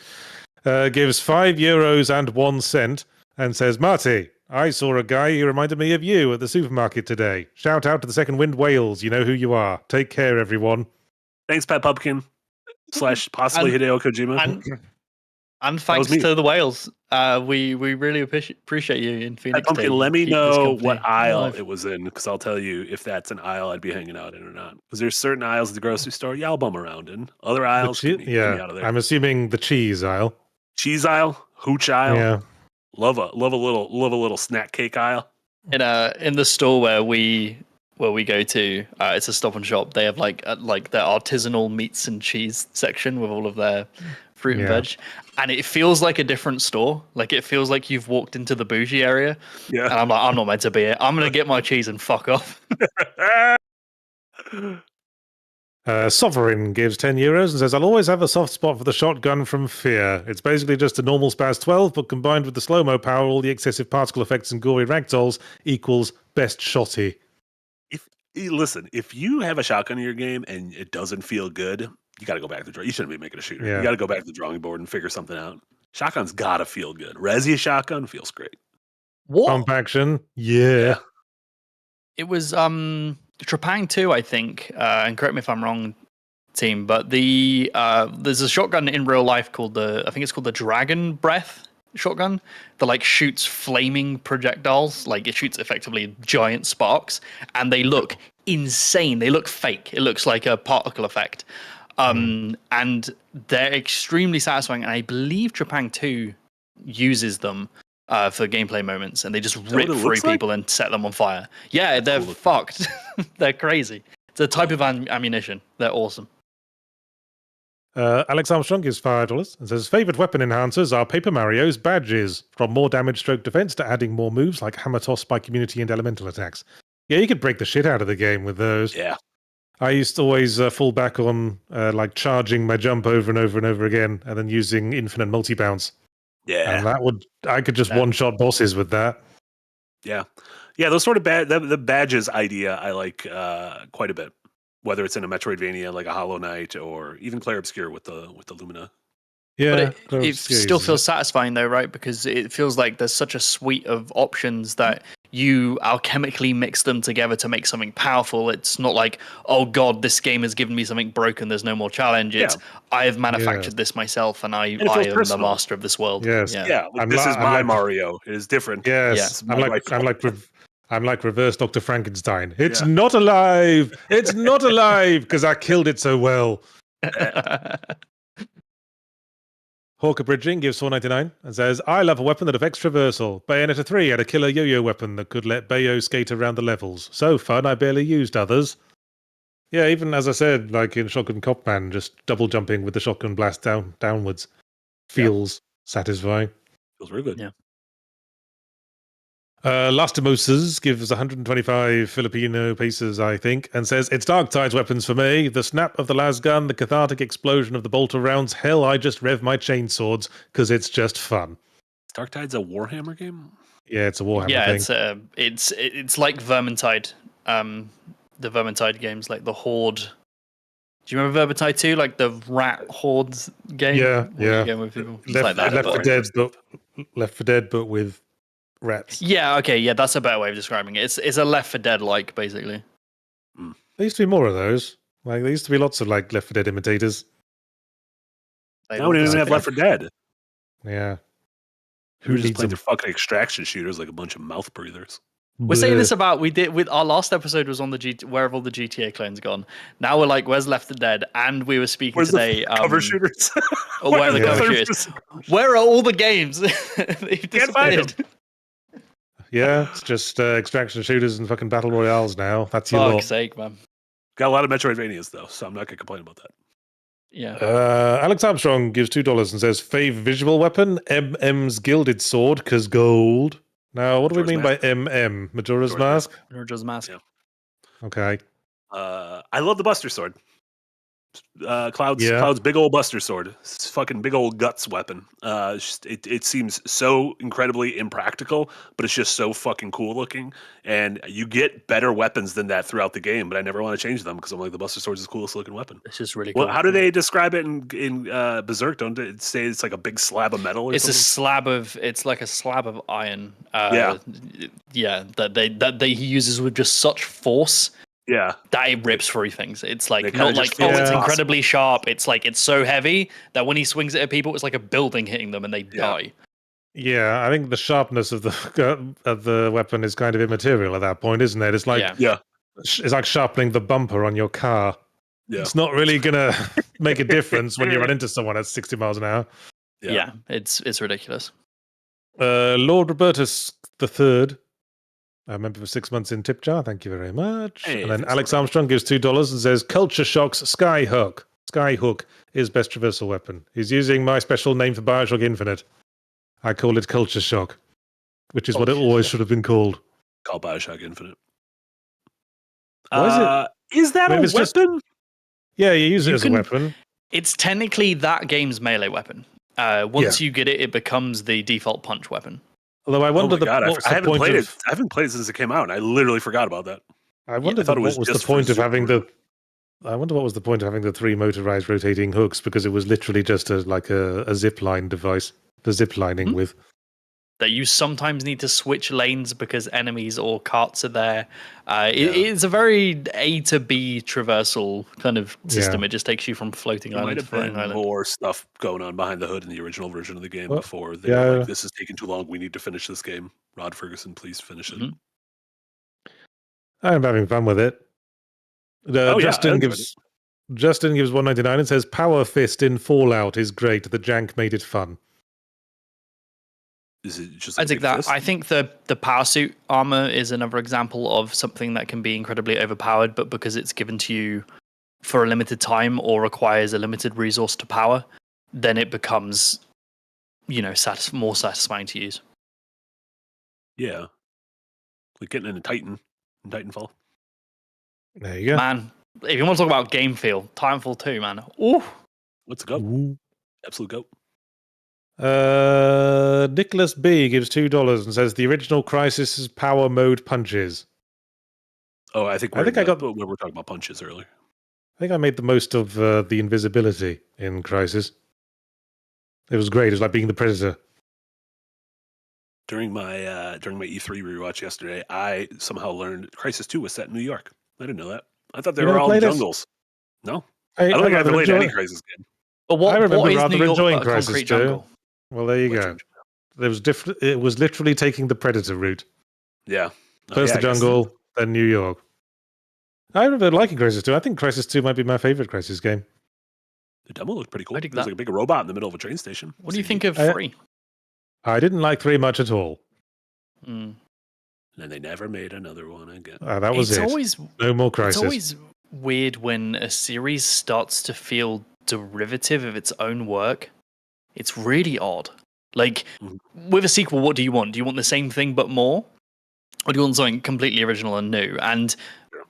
Gives €5 and 1 cent and says, Marty, I saw a guy who reminded me of you at the supermarket today. Shout out to the Second Wind Wales. You know who you are. Take care, everyone. Thanks, Pet Pumpkin. / possibly Hideo Kojima. And thanks to the whales. We really appreciate you in Phoenix. Pumpkin, let me know what aisle it was in, because I'll tell you if that's an aisle I'd be hanging out in or not. Because there's certain aisles at the grocery store, I'll bum around in. Other aisles, get me out of there. I'm assuming the cheese aisle. Cheese aisle, hooch aisle. Yeah. Love a little snack cake aisle. In the store where we go to, it's a Stop and Shop. They have like their artisanal meats and cheese section with all of their fruit and veg, and it feels like a different store. Like, it feels like you've walked into the bougie area. Yeah, and I'm like, I'm not meant to be here. I'm gonna get my cheese and fuck off. Sovereign gives €10 and says, I'll always have a soft spot for the shotgun from Fear. It's basically just a normal Spaz 12, but combined with the slow-mo power, all the excessive particle effects and gory ragdolls equals best shotty. If you have a shotgun in your game and it doesn't feel good, you got to go back to the You shouldn't be making a shooter. Yeah. You got to go back to the drawing board and figure something out. Shotgun's got to feel good. Resi shotgun feels great. What? Pump action, yeah. It was Trepang 2, I think, and correct me if I'm wrong, team, but there's a shotgun in real life called I think it's called the Dragon Breath shotgun that like shoots flaming projectiles. Like, it shoots effectively giant sparks, and they look insane. They look fake. It looks like a particle effect. And they're extremely satisfying, and I believe Trepang 2 uses them for gameplay moments, and they just rip through people and set them on fire. Yeah, they're fucked. They're crazy. It's a type of ammunition. They're awesome. Alex Armstrong gives $5 and says, favorite weapon enhancers are Paper Mario's badges, from more damage stroke defense to adding more moves like hammer toss, spike immunity, and elemental attacks. Yeah, you could break the shit out of the game with those. Yeah. I used to always fall back on like charging my jump over and over and over again, and then using infinite multi-bounce. Yeah. And I could just one-shot bosses with that. Yeah. Yeah, those sort of the badges idea I like quite a bit. Whether it's in a Metroidvania like a Hollow Knight or even Clair Obscur with the Lumina. Yeah, but it still feels satisfying though, right? Because it feels like there's such a suite of options that you alchemically mix them together to make something powerful. It's not like, oh god, this game has given me something broken, there's no more challenge. It's I have manufactured this myself, and I am the master of this world. Yes. Yeah. This is my Mario. It is different. Yes. I'm like reverse Dr. Frankenstein. It's not alive. It's not alive because I killed it so well. Hawker Bridging gives $4.99 and says, I love a weapon that affects traversal. Bayonetta 3 had a killer yo-yo weapon that could let Bayo skate around the levels. So fun, I barely used others. Yeah, even as I said, like in Shotgun Copman, just double jumping with the shotgun blast downwards feels satisfying. Feels really good. Yeah. Lastimosas gives 125 Filipino pesos, I think, and says, it's Darktide's weapons for me. The snap of the las gun, the cathartic explosion of the bolter rounds. Hell, I just rev my chainswords because it's just fun. Darktide's a Warhammer game? Yeah, it's a Warhammer Yeah, thing. it's like Vermintide. The Vermintide games, like the Horde. Do you remember Vermintide 2? Like the Rat Horde game? Yeah, Where yeah. you go with people? It's Left, like that, Left 4 Dead, but with rats. Yeah, okay, yeah, that's a better way of describing it. It's a Left 4 Dead like, basically. There used to be more of those. Like there used to be lots of like Left 4 Dead imitators. Now we don't even have Left 4 Dead. Yeah. Who just needs playing them? their fucking extraction shooters like a bunch of mouth breathers? We're saying this about we did with our last episode was on the where have all the GTA clones gone? Now we're like, where's Left 4 Dead? And we were speaking Where's today. the cover shooters? Or where are the Yeah. cover shooters? Where are all the games? They've Can't find disappeared. Yeah, it's just extraction shooters and fucking battle royales now. That's your law. Fuck's sake, man. Got a lot of Metroidvanias though, so I'm not gonna complain about that. Yeah. Alex Armstrong gives $2 and says, fave visual weapon, MM's Gilded Sword, cause gold. Now, what do we Majora's mean by MM? Majora's Mask? Majora's Mask. Yeah. Okay. I love the Buster Sword. Cloud's Yeah. Cloud's big old Buster Sword. It's fucking big old guts weapon. It seems so incredibly impractical, but it's just so fucking cool looking. And you get better weapons than that throughout the game, but I never want to change them because I'm like, the Buster Sword is the coolest looking weapon. It's just really cool. Well, how do they describe it in Berserk? Don't they say it's like a big slab of metal? Or It's something? it's like a slab of iron. Yeah. Yeah, that he uses with just such force Yeah. that it rips through things. It's like They kinda not just like, feel it's impossible. incredibly sharp. It's like it's so heavy that when he swings it at people, it's like a building hitting them and they die. Yeah, I think the sharpness of the weapon is kind of immaterial at that point, isn't it? It's like Yeah. it's like sharpening the bumper on your car. Yeah. It's not really gonna make a difference when you run into someone at 60 miles an hour. Yeah, it's ridiculous. Lord Robertus III, a member for 6 months in tip jar. Thank you very much. Hey, and then thanks, Alex Lord. Armstrong gives $2 and says, Culture Shock's Skyhook. Skyhook is best traversal weapon. He's using my special name for Bioshock Infinite. I call it Culture Shock, which is what it always should have been called. Call Bioshock Infinite. Why Is that Maybe a it's just- weapon? Yeah, you use it You as can- a weapon. It's technically that game's melee weapon. Once you get it, it becomes the default punch weapon. Although I Oh wonder my God, what's I the haven't point played of, it. I haven't played it since it came out, and I literally forgot about that. I wonder thought it what was was the just for point of Super having Group. the. I wonder what was the point of having the 3 motorized rotating hooks, because it was literally just a zip line device for zip lining with. That you sometimes need to switch lanes because enemies or carts are there. It's a very A to B traversal kind of system. Yeah. It just takes you from floating There might island to have floating been island. more stuff going on behind the hood in the original version of the game Well, before they were yeah. like, "This is taking too long. We need to finish this game." Rod Ferguson, please finish it. Mhm. I'm having fun with it. I Justin enjoyed gives $1.99 and says Power Fist in Fallout is great. The jank made it fun. Is it just? I Like a think big that. fist? I think the power suit armor is another example of something that can be incredibly overpowered, but because it's given to you for a limited time or requires a limited resource to power, then it becomes, more satisfying to use. Yeah, like getting in Titanfall. There you go. Man, if you want to talk about game feel, Titanfall 2, man. Ooh. Let's go, Ooh. absolute go. Nicholas B gives $2 and says the original Crisis's power mode punches. Oh, I think I think I got- we were talking about punches earlier. I think I made the most of the invisibility in Crisis. It was great. It was like being the Predator. During my E3 rewatch yesterday, I somehow learned Crisis 2 was set in New York. I didn't know that. I thought they You were never all played it? jungles. No, I don't think I've rather played any enjoy- Crisis game. But I remember what is rather New York enjoying but a Crisis concrete 2. jungle? Well, there you Which go. one? There was It was literally taking the Predator route. Yeah, First yeah, the I guess- jungle, then New York. I remember liking Crisis 2. I think Crisis 2 might be my favorite Crisis game. The demo looked pretty cool. I dig There's that. like a big robot in the middle of a train station. What do you think of I- 3? I didn't like 3 much at all. Mm. And they never made another one again. That was It's it. always No more Crisis. It's always weird when a series starts to feel derivative of its own work. It's really odd. Like, with a sequel, what do you want? Do you want the same thing but more? Or do you want something completely original and new? And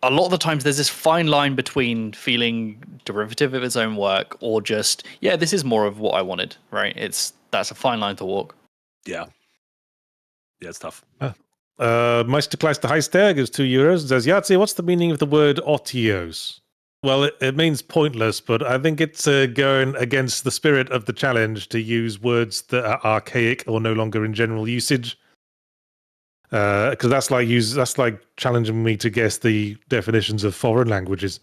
a lot of the times there's this fine line between feeling derivative of its own work or just, yeah, this is more of what I wanted, right? That's a fine line to walk. Yeah. Yeah, it's tough. Meisterkleister Heister gives €2 and says, Yahtzee, what's the meaning of the word otios? Well, it means pointless, but I think it's going against the spirit of the challenge to use words that are archaic or no longer in general usage. Because that's like challenging me to guess the definitions of foreign languages.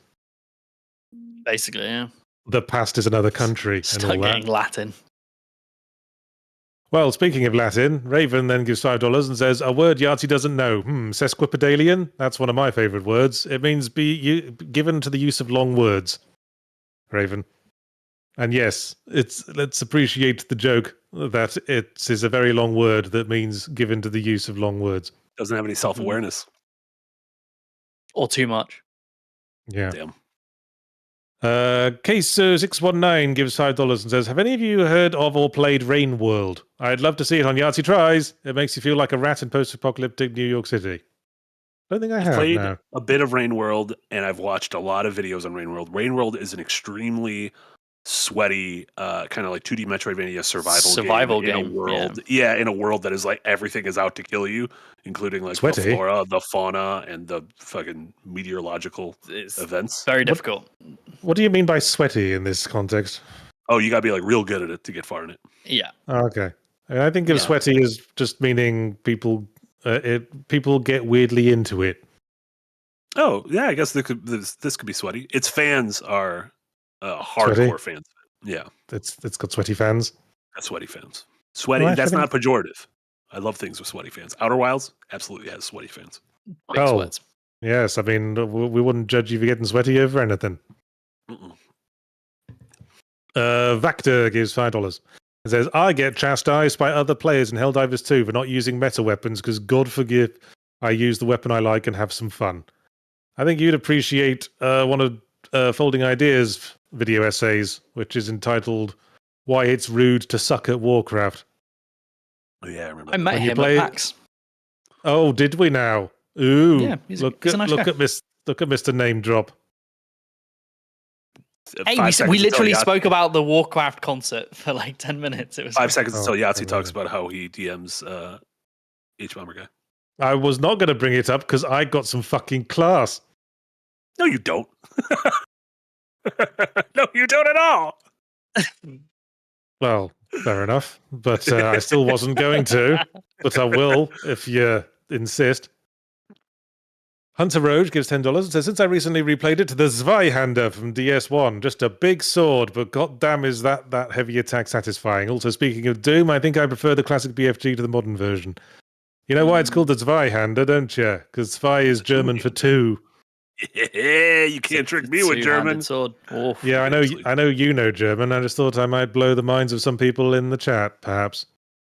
Basically, yeah. The past is another country and Start all that. getting Latin. Well, speaking of Latin, Raven then gives $5 and says, a word Yahtzee doesn't know. Sesquipedalian? That's one of my favourite words. It means given to the use of long words. Raven. And yes, let's appreciate the joke that it is a very long word that means given to the use of long words. Doesn't have any self-awareness. Or too much. Yeah. Damn. Case619 gives $5 and says, have any of you heard of or played Rain World? I'd love to see it on Yahtzee Tries. It makes you feel like a rat in post-apocalyptic New York City. Don't think I have. Played no. a bit of Rain World, and I've watched a lot of videos on Rain World. Rain World is an extremely sweaty, kind of like 2D Metroidvania survival game in a world. Yeah, in a world that is like everything is out to kill you, including like Sweaty. the flora, the fauna, and the fucking meteorological events. Very difficult. What do you mean by sweaty in this context? Oh, you gotta be like real good at it to get far in it. Yeah. Oh, okay. I think of sweaty as just meaning people get weirdly into it. Oh, yeah, I guess this could be sweaty. Its fans are hardcore fans. Yeah. It's got sweaty fans. That's sweaty fans. Sweaty, Well, that's not pejorative. I love things with sweaty fans. Outer Wilds absolutely has sweaty fans. Big sweats. Yes, I mean, we wouldn't judge you for getting sweaty over anything. Mm-mm. Vactor gives $5. It says, I get chastised by other players in Helldivers 2 for not using meta weapons because, God forgive, I use the weapon I like and have some fun. I think you'd appreciate one of Folding Ideas video essays, which is entitled Why It's Rude to Suck at Warcraft. Oh, yeah, I remember. I met When you him play- at PAX. Oh, did we now? Ooh, Yeah, he's a nice guy. look at Mr. Name Drop. Hey, 5 we seconds literally until spoke about the Warcraft concert for like 10 minutes. It was 5 seconds until Yahtzee amazing. talks about how he DMs H-Bomber guy. I was not going to bring it up because I got some fucking class. No, you don't. No, you don't at all. Well, fair enough, but I still wasn't going to. But I will if you insist. Hunter Roge gives $10 and says, since I recently replayed it, the Zweihander from DS1, just a big sword, but goddamn is that heavy attack satisfying. Also, speaking of Doom, I think I prefer the classic BFG to the modern version. You know why it's called the Zweihander, don't you? Because Zwei is German for two. Yeah, you can't trick me with German. Sword. Oof. Yeah, I know you know German. I just thought I might blow the minds of some people in the chat, perhaps.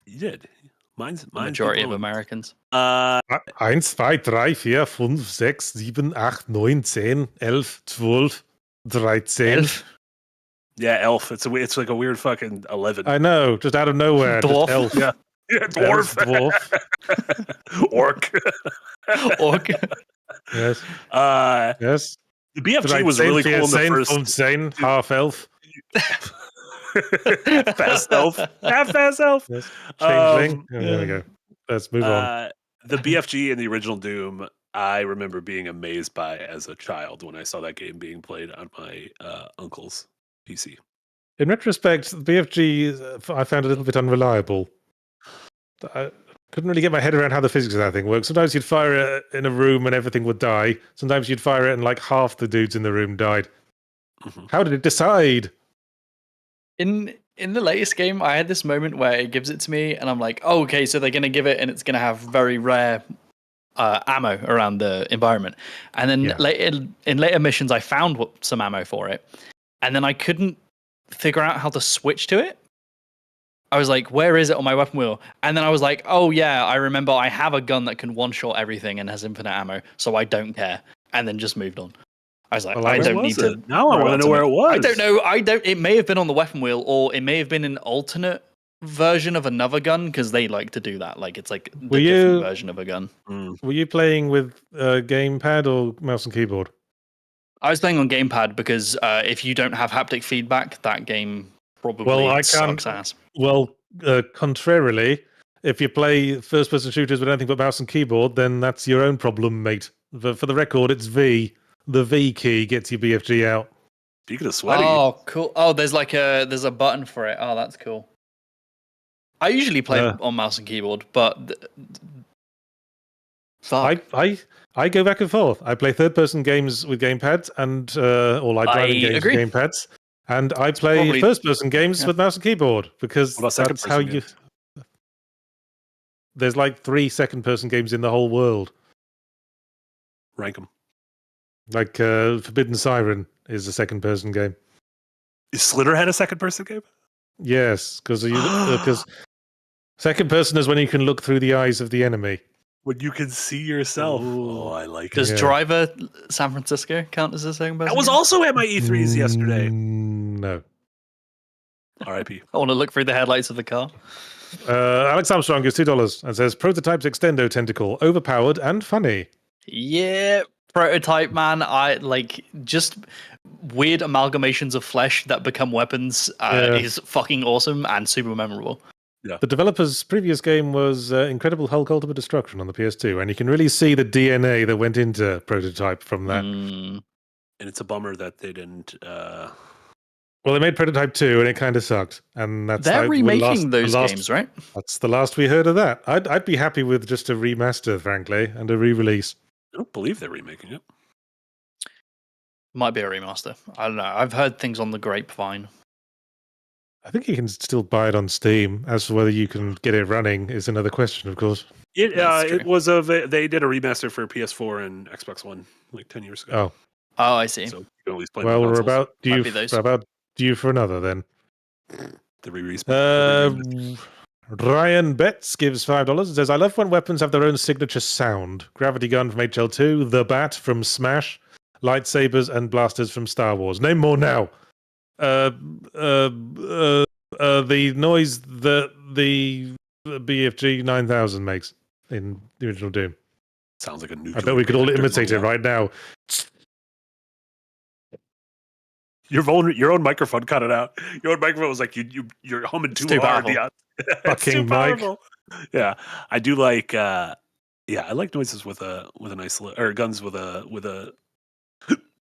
You did. Mine's Majority of blown. Americans. 1, 2, 3, 4, 5, 6, 7, 8, 9, 10, 11, 12, 13. Elf. Yeah, elf. It's like a weird fucking 11. I know, just out of nowhere. Dwarf. Just elf. Yeah. Yeah, dwarf. Dwarf. Orc. Orc. Yes. Yes. The BFG was really cool in the first. 15, half elf. Fast elf. Half fast elf. Yes. Changeling. There we go. Let's move on. The BFG in the original Doom, I remember being amazed by as a child when I saw that game being played on my uncle's PC. In retrospect, the BFG I found a little bit unreliable. I couldn't really get my head around how the physics of that thing works. Sometimes you'd fire it in a room and everything would die. Sometimes you'd fire it and like half the dudes in the room died. Mhm. How did it decide? In the latest game, I had this moment where it gives it to me, and I'm like, oh, okay, so they're going to give it, and it's going to have very rare ammo around the environment. And then Yeah. in later missions, I found some ammo for it, and then I couldn't figure out how to switch to it. I was like, where is it on my weapon wheel? And then I was like, oh yeah, I remember I have a gun that can one-shot everything and has infinite ammo, so I don't care. And then just moved on. I was like, Well, I where don't need to. Now I want to know where it was. I don't know. It may have been on the weapon wheel, or it may have been an alternate version of another gun, because they like to do that. Like it's like the different version of a gun. Were you playing with gamepad or mouse and keyboard? I was playing on gamepad because if you don't have haptic feedback, that game probably sucks ass. Well, contrarily, if you play first-person shooters with anything but mouse and keyboard, then that's your own problem, mate. For the record, it's V. The V key gets your BFG out. Speaking of sweaty. Oh, cool. Oh, there's a button for it. Oh, that's cool. I usually play on mouse and keyboard, but fuck. I go back and forth. I play third-person games with gamepads and or like driving games with gamepads, and I play first-person games with mouse and keyboard because that's how you. Games? There's like 3 second-person games in the whole world. Rank them. Like Forbidden Siren is a second-person game. Is Slitterhead a second-person game? Yes, because second person is when you can look through the eyes of the enemy. When you can see yourself. Ooh. Oh, I like it. Does Driver San Francisco count as a second person? That was also at my E3s yesterday. No. R.I.P. I want to look through the headlights of the car. Alex Armstrong gives $2 and says Prototype's Extendo Tentacle, overpowered and funny. Yeah, Prototype, man. I like just weird amalgamations of flesh that become weapons is fucking awesome and super memorable. Yeah. The developer's previous game was Incredible Hulk Ultimate Destruction on the PS2, and you can really see the DNA that went into Prototype from that. And it's a bummer that they didn't. Well, they made Prototype 2, and it kind of sucked. And they're remaking those games, right? That's the last we heard of that. I'd be happy with just a remaster, frankly, and a re-release. I don't believe they're remaking it. Might be a remaster. I don't know. I've heard things on the grapevine. I think you can still buy it on Steam. As for whether you can get it running is another question, of course. It was they did a remaster for PS4 and Xbox One like 10 years ago. Oh, I see. So you can at least play. Well, we're about due for another then. The re-release. Ryan Betts gives $5 and says, I love when weapons have their own signature sound. Gravity gun from HL2, the bat from Smash, lightsabers and blasters from Star Wars. Name more now. The noise that the BFG 9000 makes in the original Doom. Sounds like a new. I bet we could all imitate it right now. Your own microphone cut it out. Your own microphone was like you're humming too hard. Yeah, fucking mic. Yeah, I do like. I like noises with a nice or guns with a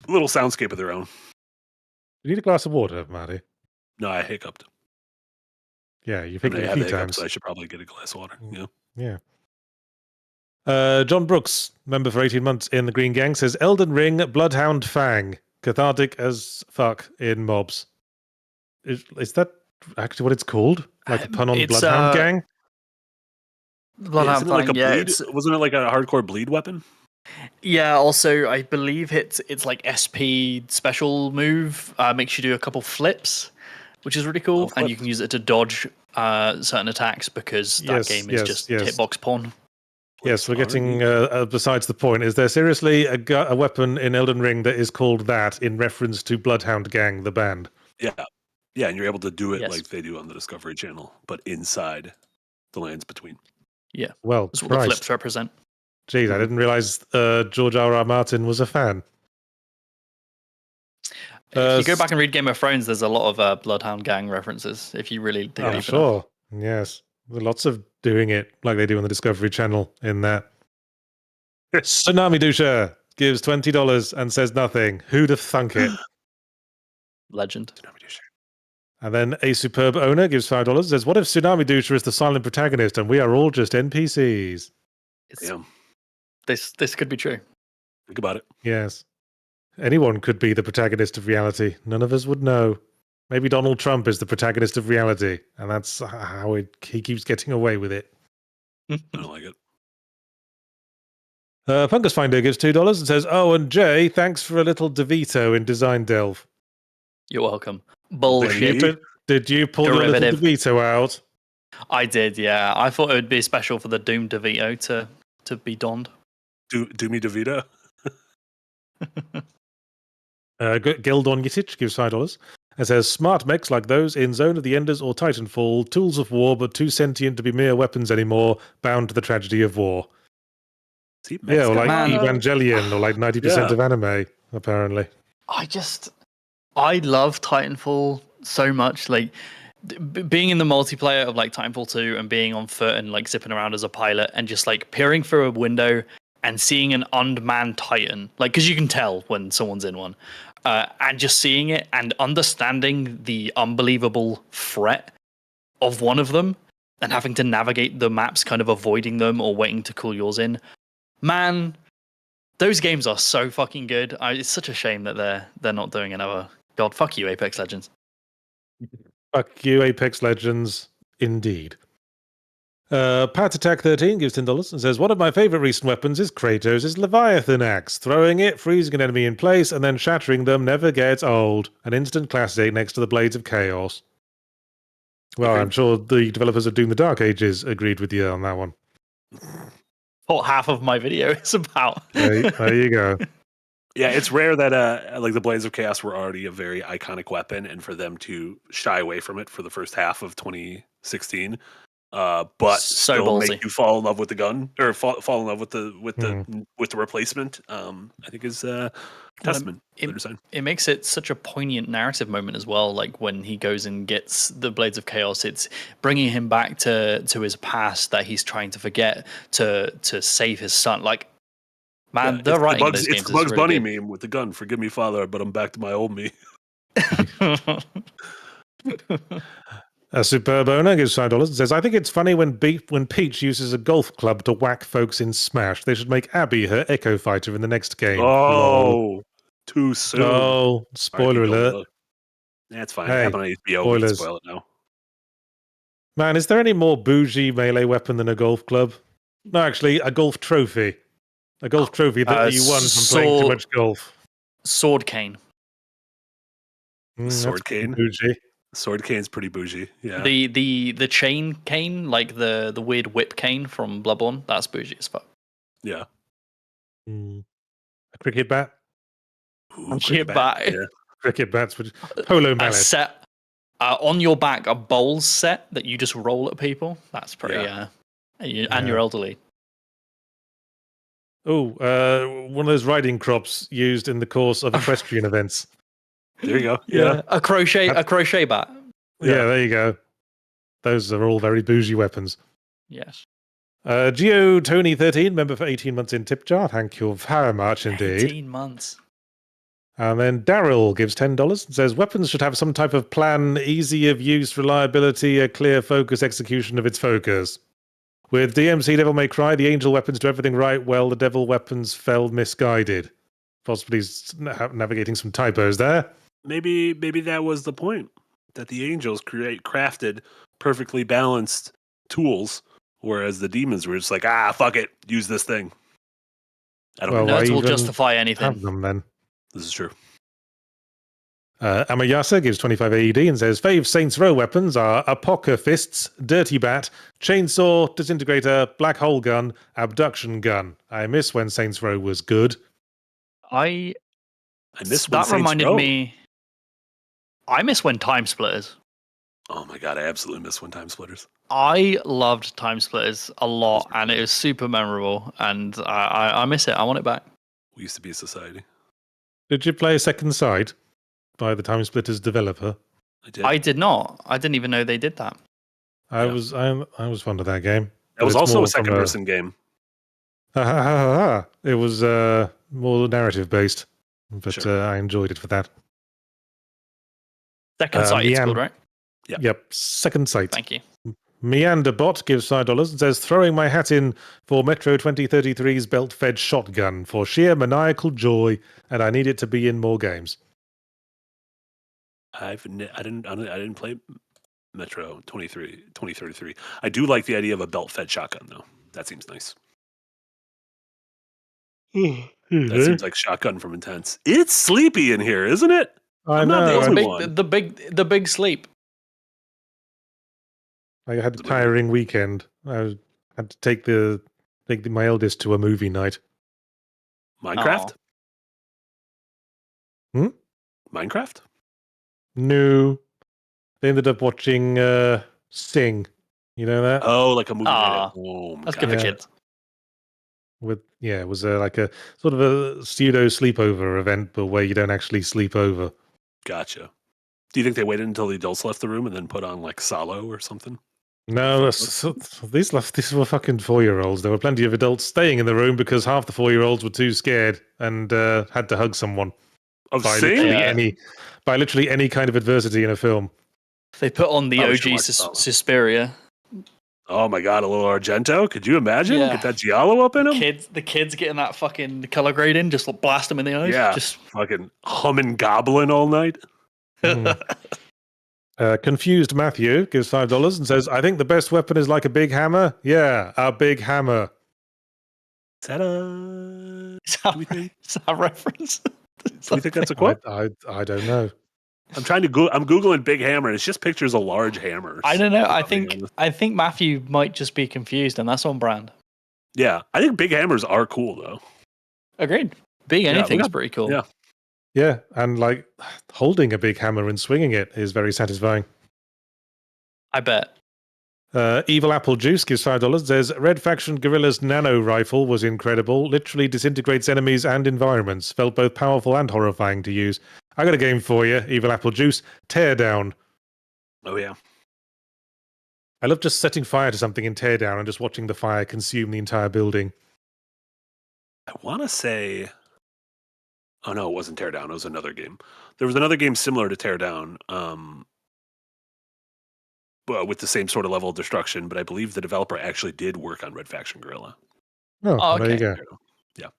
little soundscape of their own. You need a glass of water, Marty. No, I hiccuped. Yeah, you've hiccuped a few times. So I should probably get a glass of water. Yeah. John Brooks, member for 18 months in the Green Gang, says Elden Ring, Bloodhound Fang, cathartic as fuck in mobs. Is that actually what it's called? Like a pun on Bloodhound Gang? Bloodhound Fang, wasn't it like a hardcore bleed weapon? Yeah, also I believe it's like SP special move, makes you do a couple flips, which is really cool, and you can use it to dodge certain attacks because that game is just hitbox porn. Yes, we're getting besides the point. Is there seriously a weapon in Elden Ring that is called that in reference to Bloodhound Gang, the band? Yeah, and you're able to do it like they do on the Discovery Channel, but inside the lands between. Yeah, well, that's what the flips represent. Jeez, I didn't realize George R.R. Martin was a fan. If you go back and read Game of Thrones, there's a lot of Bloodhound Gang references. If you really dig deep enough. Yes, there are lots of doing it like they do on the Discovery Channel in that. Tsunami Dusha gives $20 and says nothing. Who'd have thunk it? Legend. And then a superb owner gives $5 and says, what if Tsunami Dusha is the silent protagonist and we are all just NPCs? This could be true. Think about it. Yes. Anyone could be the protagonist of reality. None of us would know. Maybe Donald Trump is the protagonist of reality, and that's how he keeps getting away with it. I don't like it. Fungus Finder gives $2 and says, oh, and Jay, thanks for a little DeVito in Design Delve. You're welcome. Bullshit. Did you pull your little Derivative. DeVito out? I did, yeah. I thought it would be special for the Doom DeVito to be donned. Doomy DeVito. Gildon Yittich gives $5. It says, smart mechs like those in Zone of the Enders or Titanfall, tools of war but too sentient to be mere weapons anymore, bound to the tragedy of war. See, Yeah, or like Man. Evangelion, or like 90% of anime, apparently. I love Titanfall so much. Like being in the multiplayer of like Titanfall 2 and being on foot and like zipping around as a pilot and just like peering through a window and seeing an unmanned Titan, like because you can tell when someone's in one, and just seeing it and understanding the unbelievable threat of one of them and having to navigate the maps, kind of avoiding them or waiting to call yours in. Man, those games are so fucking good. It's such a shame that they're not doing another. God, fuck you, Apex Legends. Fuck you, Apex Legends, indeed. Pat Attack 13 gives $10 and says, one of my favorite recent weapons is Kratos' Leviathan Axe. Throwing it, freezing an enemy in place, and then shattering them never gets old. An instant classic next to the Blades of Chaos. Well, I'm sure the developers of Doom the Dark Ages agreed with you on that one. What half of my video is about. There you go. Yeah, it's rare that like the Blades of Chaos were already a very iconic weapon, and for them to shy away from it for the first half of 2016, but So still ballsy. make you fall in love with the gun or fall in love with the replacement. I think is testament to their design. It makes it such a poignant narrative moment as well. Like when he goes and gets the Blades of Chaos, it's bringing him back to his past that he's trying to forget to save his son. Like, man, the writing in those games it's is Bugs really Bunny good. meme with the gun. Forgive me, Father, but I'm back to my old me. A superb owner gives $5 and says, I think it's funny when Peach uses a golf club to whack folks in Smash. They should make Abby her Echo Fighter in the next game. Oh, too soon. Oh, spoiler alert. That's fine. Hey, Happened on HBO. spoilers. We can spoil it now. Man, is there any more bougie melee weapon than a golf club? No, actually, a golf trophy. A golf trophy that you won from playing too much golf. Sword cane. Sword That's pretty cane? bougie. Sword cane's pretty bougie. Yeah. The chain cane, like the weird whip cane from Bloodborne, that's bougie as fuck. Yeah. A cricket bat? Ooh, Cricket bat. Yeah. Cricket bats with polo A mallet. set on your back, a bowls set that you just roll at people. That's pretty. And you're elderly. Oh, one of those riding crops used in the course of equestrian events. There you go. Yeah. A crochet bat. Yeah, there you go. Those are all very bougie weapons. Yes. Geo Tony 13, member for 18 months in tip jar. Thank you very much indeed. 18 months. And then Daryl gives $10 and says weapons should have some type of plan, easy of use, reliability, a clear focus, execution of its focus. With DMC Devil May Cry, the angel weapons do everything right, well, the devil weapons fell misguided. Possibly navigating some typos there. Maybe that was the point, that the angels crafted perfectly balanced tools, whereas the demons were just like, fuck it, use this thing. I don't know. Nerds will justify Have anything. them then. This is true. Amayasa gives 25 AED and says, fave Saints Row weapons are Apoca Fists, Dirty Bat, Chainsaw, Disintegrator, Black Hole Gun, Abduction Gun. I miss when Saints Row was good. I miss when that Saints reminded Row. me. I miss when Time Splitters. Oh my god, I absolutely miss when Time Splitters. I loved Time Splitters a lot, and it was super memorable, and I miss it. I want it back. We used to be a society. Did you play Second Sight by the Time Splitters developer? I did. I did not. I didn't even know they did that. I was fond of that game. That was But it's also more a second from person game. It was more narrative based, but Sure. I enjoyed it for that. Second Sight, it's called, right? Yeah. Yep, Second Sight. Thank you. Meanderbot gives $5 and says, throwing my hat in for Metro 2033's belt-fed shotgun for sheer maniacal joy, and I need it to be in more games. I didn't play Metro 2033. I do like the idea of a belt-fed shotgun, though. That seems nice. That seems like shotgun from Intense. It's sleepy in here, isn't it? I I'm not the know. only Big, one. the big sleep. I had a tiring weekend. I had to take my eldest to a movie night. Minecraft? Hmm? Minecraft? No, they ended up watching Sing. You know that? Oh, like a movie night Aw, at home. That's good for Yeah. kids. It was like a sort of a pseudo sleepover event, but where you don't actually sleep over. Gotcha. Do you think they waited until the adults left the room and then put on like Salo or something? No, these were fucking 4-year-olds. There were plenty of adults staying in the room because half the 4-year-olds were too scared and had to hug someone Of by Sing? literally any kind of adversity in a film. They put on the Probably OG should watch Salo. Suspiria. Oh my god, a little Argento? Could you imagine? Yeah. Get that Giallo up in him? The kids getting that fucking color grading, just blast them in the eyes. Yeah. Just Fucking humming goblin all night. Confused Matthew gives $5 and says, "I think the best weapon is like a big hammer. Yeah, a big hammer." Is that a... Is that, Do we think- is that a reference? Do you think that's a quote? I don't know. I'm trying to I'm googling big hammer and it's just pictures of large hammers. I don't know. If I'm being honest. I think Matthew might just be confused, and that's on brand. Yeah, I think big hammers are cool though. Agreed. Big Yeah, anything's look- pretty cool. yeah. Yeah, and like holding a big hammer and swinging it is very satisfying. I bet. Evil Apple Juice gives $5. Says Red Faction Guerrilla's nano rifle was incredible. Literally disintegrates enemies and environments. Felt both powerful and horrifying to use. I got a game for you, Evil Apple Juice. Teardown. Oh yeah. I love just setting fire to something in Teardown and just watching the fire consume the entire building. I want to say... Oh no, it wasn't Teardown. It was another game. There was another game similar to Teardown, with the same sort of level of destruction, but I believe the developer actually did work on Red Faction Guerrilla. Oh, there you okay. go.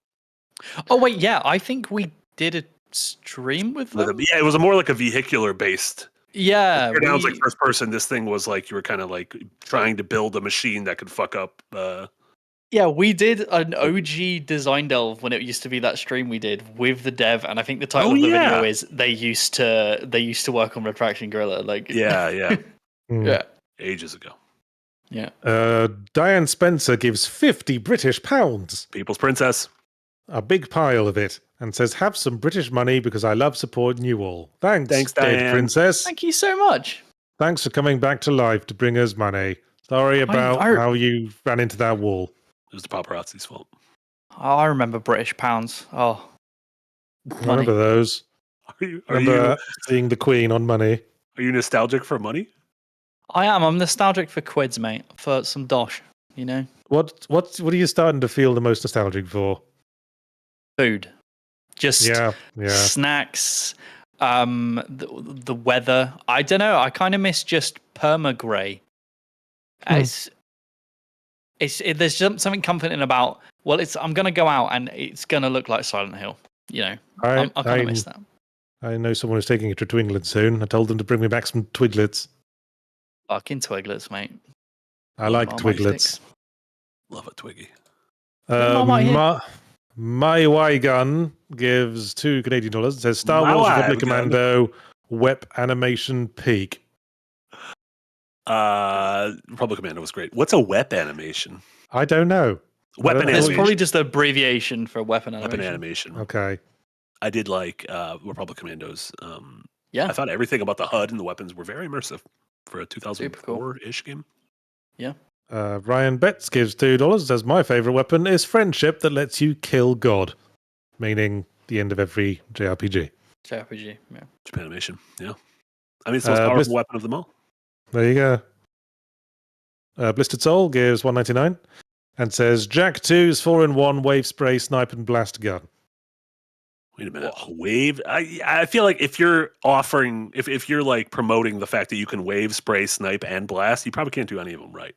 Oh wait, yeah. I think we did a stream with them. Yeah, it was more like a vehicular based. Yeah. Teardown's like first person. This thing was like you were kind of like trying to build a machine that could fuck up. Yeah, we did an OG design delve when it used to be that stream we did with the dev, and I think the title of the video is they used to work on Red Faction Guerrilla. Like Yeah. yeah. Ages ago. Yeah. Diane Spencer gives £50. People's Princess. A big pile of it. And says, have some British money because I love supporting you all. Thanks, Thanks, dead Diane. princess. Thank you so much. Thanks for coming back to life to bring us money. Sorry about how you ran into that wall. It was the paparazzi's fault. Oh, I remember British pounds. Oh, I remember those. Remember seeing the Queen on money. Are you nostalgic for money? I am. I'm nostalgic for quids, mate. For some dosh, you know. What are you starting to feel the most nostalgic for? Food, just Yeah. snacks. The weather. I don't know. I kind of miss just perma-gray. There's something comforting about. Well, I'm gonna go out and it's gonna look like Silent Hill. You know, I kind of miss that. I know someone who's taking a trip to England soon. I told them to bring me back some Twiglets. Fucking Twiglets, mate. I like Marmite Twiglets. sticks. Love a Twiggy. My Y-Gun gives $2 Canadian. It says Star Wars Republic Commando Web Animation Peak. Republic Commando was great. What's a WEP animation? I don't know. Weapon know. It's animation. probably just an abbreviation for weapon animation. Weapon animation. Okay. I did like Republic Commandos. Yeah. I thought everything about the HUD and the weapons were very immersive for a 2004-ish game. Yeah. Ryan Betts gives $2. Says my favorite weapon is friendship that lets you kill God, meaning the end of every JRPG. JRPG. Yeah. Japanimation. Yeah. I mean, it's the most powerful weapon of them all. There you go. Blistered Soul gives $1.99 and says Jack 2's 4-in-1 wave spray snipe and blast gun. Wait a minute. Wave? I feel like if you're offering, if you're like promoting the fact that you can wave, spray, snipe, and blast, you probably can't do any of them right.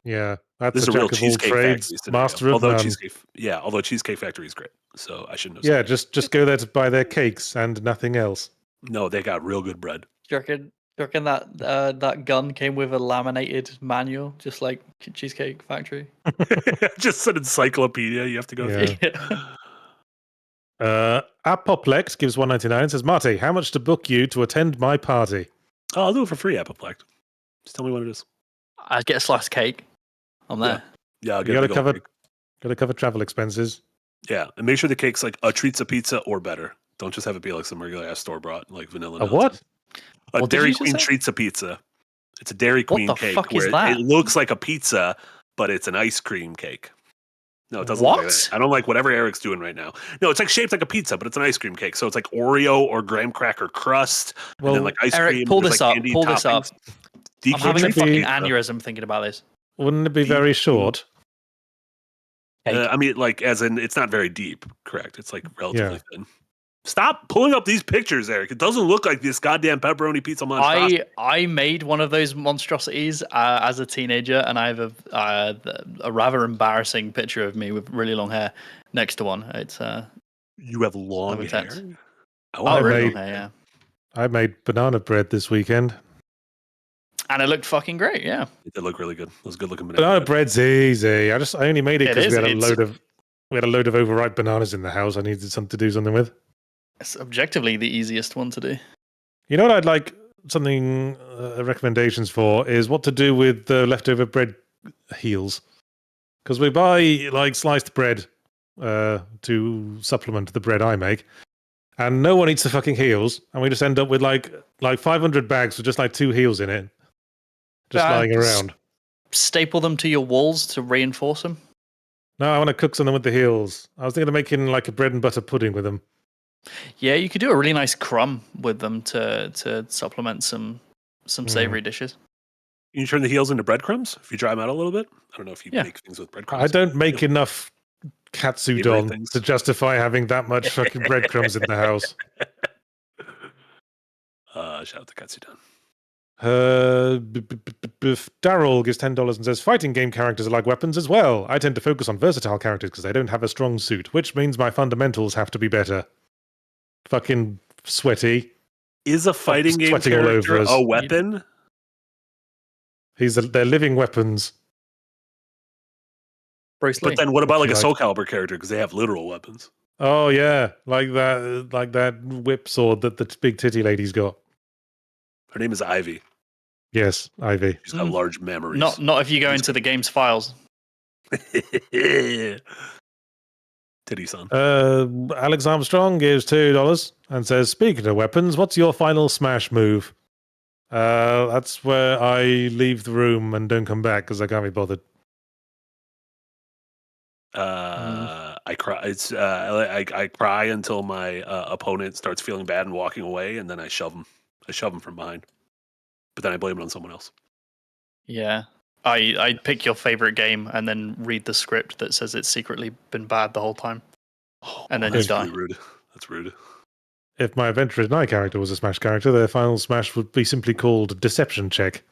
Yeah, that's This is a jack real of all Cheesecake trades, Factory scenario. master of none. Although Cheesecake Factory is great, so I shouldn't have. Yeah, said that. just go there to buy their cakes and nothing else. No, they got real good bread. Do you reckon that that gun came with a laminated manual, just like Cheesecake Factory? Just an encyclopedia you have to go Yeah. through. Apoplex gives $1.99 and says, Marty, how much to book you to attend my party? Oh, I'll do it for free, Apoplex. Just tell me what it is. I get a slice of cake. I'm there. Yeah, I'll You get gotta a big old cake. gotta cover travel expenses. Yeah, and make sure the cake's like a treats a pizza or better. Don't just have it be like some regular ass store bought like vanilla. A what? A What did Dairy you just Queen say? treats a pizza. It's a Dairy What Queen the cake fuck is where that? it looks like a pizza, but it's an ice cream cake. No, it doesn't look like What? that. I don't like whatever Eric's doing right now. No, it's like shaped like a pizza, but it's an ice cream cake. So it's like Oreo or graham cracker crust, and Well, then like ice Eric, cream. pull and there's, this like, up. candied Pull this up. toppings. I'm Deep having a Wouldn't it fucking be- aneurysm thinking about this. Wouldn't it be very short? I mean, like as in, it's not very deep. Correct. It's like relatively Yeah. thin. Stop pulling up these pictures, Eric. It doesn't look like this goddamn pepperoni pizza monstrosity. I made one of those monstrosities as a teenager, and I have a rather embarrassing picture of me with really long hair next to one. It's You have long Over hair. text. I oh, want I really made- long hair, yeah. I made banana bread this weekend. And it looked fucking great, yeah. It did look really good. It was a good looking Banana bread's easy. I only made it It because is, we it's- had a load of overripe bananas in the house. I needed something to do something with. It's objectively the easiest one to do. You know what I'd like something recommendations for is what to do with the leftover bread heels, because we buy like sliced bread to supplement the bread I make, and no one eats the fucking heels, and we just end up with like 500 bags with just like 2 heels in it, just lying around. Staple them to your walls to reinforce them. No, I want to cook something with the heels. I was thinking of making like a bread and butter pudding with them. Yeah, you could do a really nice crumb with them to supplement some savory dishes. You turn the heels into breadcrumbs if you dry them out a little bit. I don't know if you Yeah. make things with breadcrumbs. I don't make enough Favorite katsudon things. to justify having that much fucking breadcrumbs in the house. Shout out to Katsudon. Daryl gives $10 and says, fighting game characters are like weapons as well. I tend to focus on versatile characters because they don't have a strong suit, which means my fundamentals have to be better. Fucking sweaty. Is a fighting game sweating all character over us. a weapon? They're living weapons. Bruce Lee. But then what about like a Like- Soul Calibur character? Because they have literal weapons. Oh yeah, like that whip sword that the big titty lady's got. Her name is Ivy. Yes, Ivy. She's got large memories. Not if you go into the game's files. Titty son. Alex Armstrong gives $2 and says, speaking of weapons, what's your final smash move? That's where I leave the room and don't come back because I can't be bothered. I cry. It's I cry until my opponent starts feeling bad and walking away, and then I shove him. I shove him from behind, but then I blame it on someone else. Yeah. I pick your favorite game and then read the script that says it's secretly been bad the whole time. And then you That's die. really rude. That's rude. If my Adventurous Night character was a smash character, their final smash would be simply called Deception Check.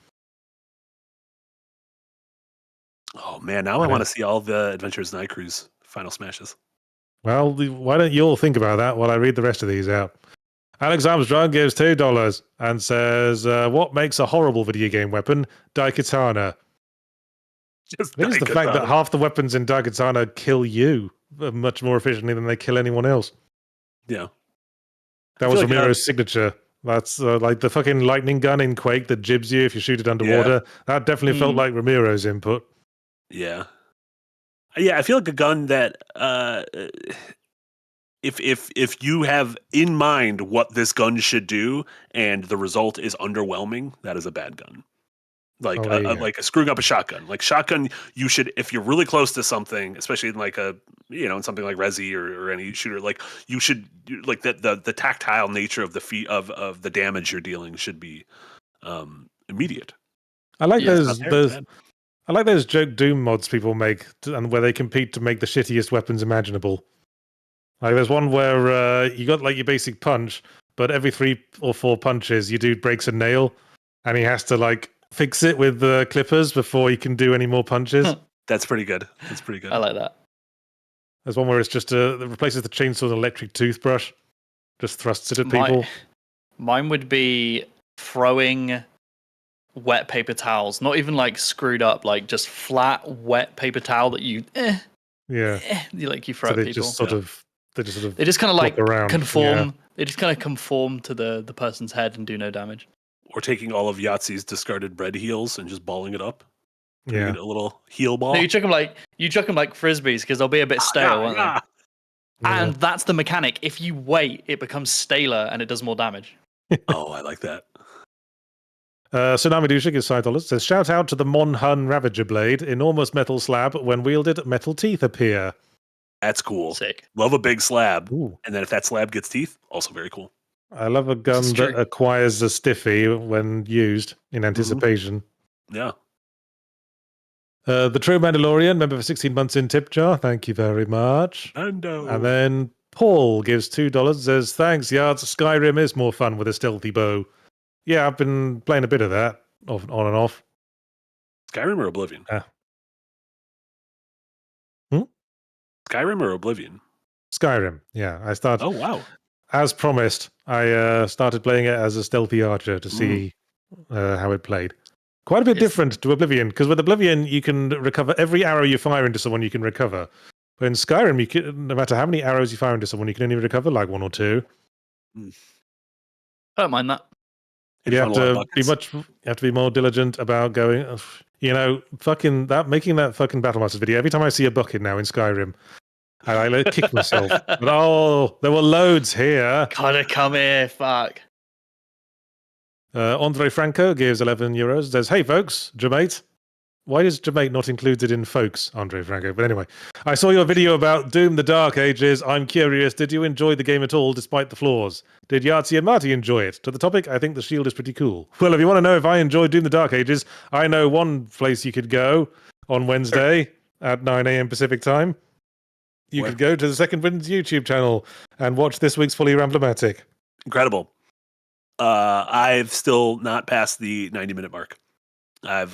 Oh man, now I want to see all the Adventures Night Cruise final smashes. Well, why don't you all think about that while I read the rest of these out? Alex Armstrong gives $2 and says, what makes a horrible video game weapon? Daikatana. Just It is the fact that Daikatana. half the weapons in Daikatana kill you much more efficiently than they kill anyone else. Yeah. That I was feel like, Ramiro's signature. That's like the fucking lightning gun in Quake that jibs you if you shoot it underwater. That definitely felt like Ramiro's input. Yeah. Yeah, I feel like a gun that if you have in mind what this gun should do and the result is underwhelming, that is a bad gun. Like Oh, there you go. like screwing up a shotgun. Like shotgun, you should, if you're really close to something, especially in like a in something like Resi or any shooter, like you should like the tactile nature of the feet of the damage you're dealing should be immediate. I like Yeah, those joke Doom mods people make, and where they compete to make the shittiest weapons imaginable. Like there's one where you got like your basic punch, but every 3 or 4 punches, your dude breaks a nail, and he has to like fix it with the clippers before he can do any more punches. That's pretty good. That's pretty good. I like that. There's one where it's just it replaces the chainsaw with an electric toothbrush, just thrusts it at people. Mine would be throwing wet paper towels, not even like screwed up, like just flat wet paper towel that you Yeah, you throw so at they people. just sort of They just sort of They just kind of like flop around. conform. Yeah. They just kind of conform to the person's head and do no damage. Or taking all of Yahtzee's discarded bread heels and just balling it up. Turning Yeah. it a little heel ball. No, you chuck them like frisbees because they'll be a bit stale, won't yeah. they? And that's the mechanic. If you wait, it becomes staler and it does more damage. Oh, I like that. Tsunami Dusha gives $5. Says, shout out to the Mon Hun Ravager Blade. Enormous metal slab. When wielded, metal teeth appear. That's cool. Sick. Love a big slab. Ooh. And then if that slab gets teeth, also very cool. I love a gun is that true. acquires a stiffy when used in anticipation. Yeah. The True Mandalorian, member for 16 months in tip jar. Thank you very much. Mando. And then Paul gives $2. Says, thanks, Yards. Skyrim is more fun with a stealthy bow. Yeah, I've been playing a bit of that, on and off. Skyrim or Oblivion? Hmm? Skyrim or Oblivion? Skyrim, yeah. I started, Oh, wow. as promised, I started playing it as a stealthy archer to see how it played. Quite a bit different to Oblivion, because with Oblivion, you can recover every arrow you fire into someone, you can recover. But in Skyrim, you can, no matter how many arrows you fire into someone, you can only recover like 1 or 2. I don't mind that. You have to be more diligent about going. Fucking that, making that fucking Battle Masters video. Every time I see a bucket now in Skyrim, I like kick myself. But there were loads here. Gotta come here, fuck. Andre Franco gives €11. Says, hey folks, Jamate. Why is Jamate not included in folks, Andre Franco? But anyway, I saw your video about Doom the Dark Ages. I'm curious, did you enjoy the game at all despite the flaws? Did Yahtzee and Marty enjoy it? To the topic, I think the shield is pretty cool. Well, if you want to know if I enjoyed Doom the Dark Ages, I know one place you could go on Wednesday at 9 a.m. Pacific time. You could go to the Second Wind's YouTube channel and watch this week's Fully Ramblematic. Incredible. I've still not passed the 90-minute mark. I've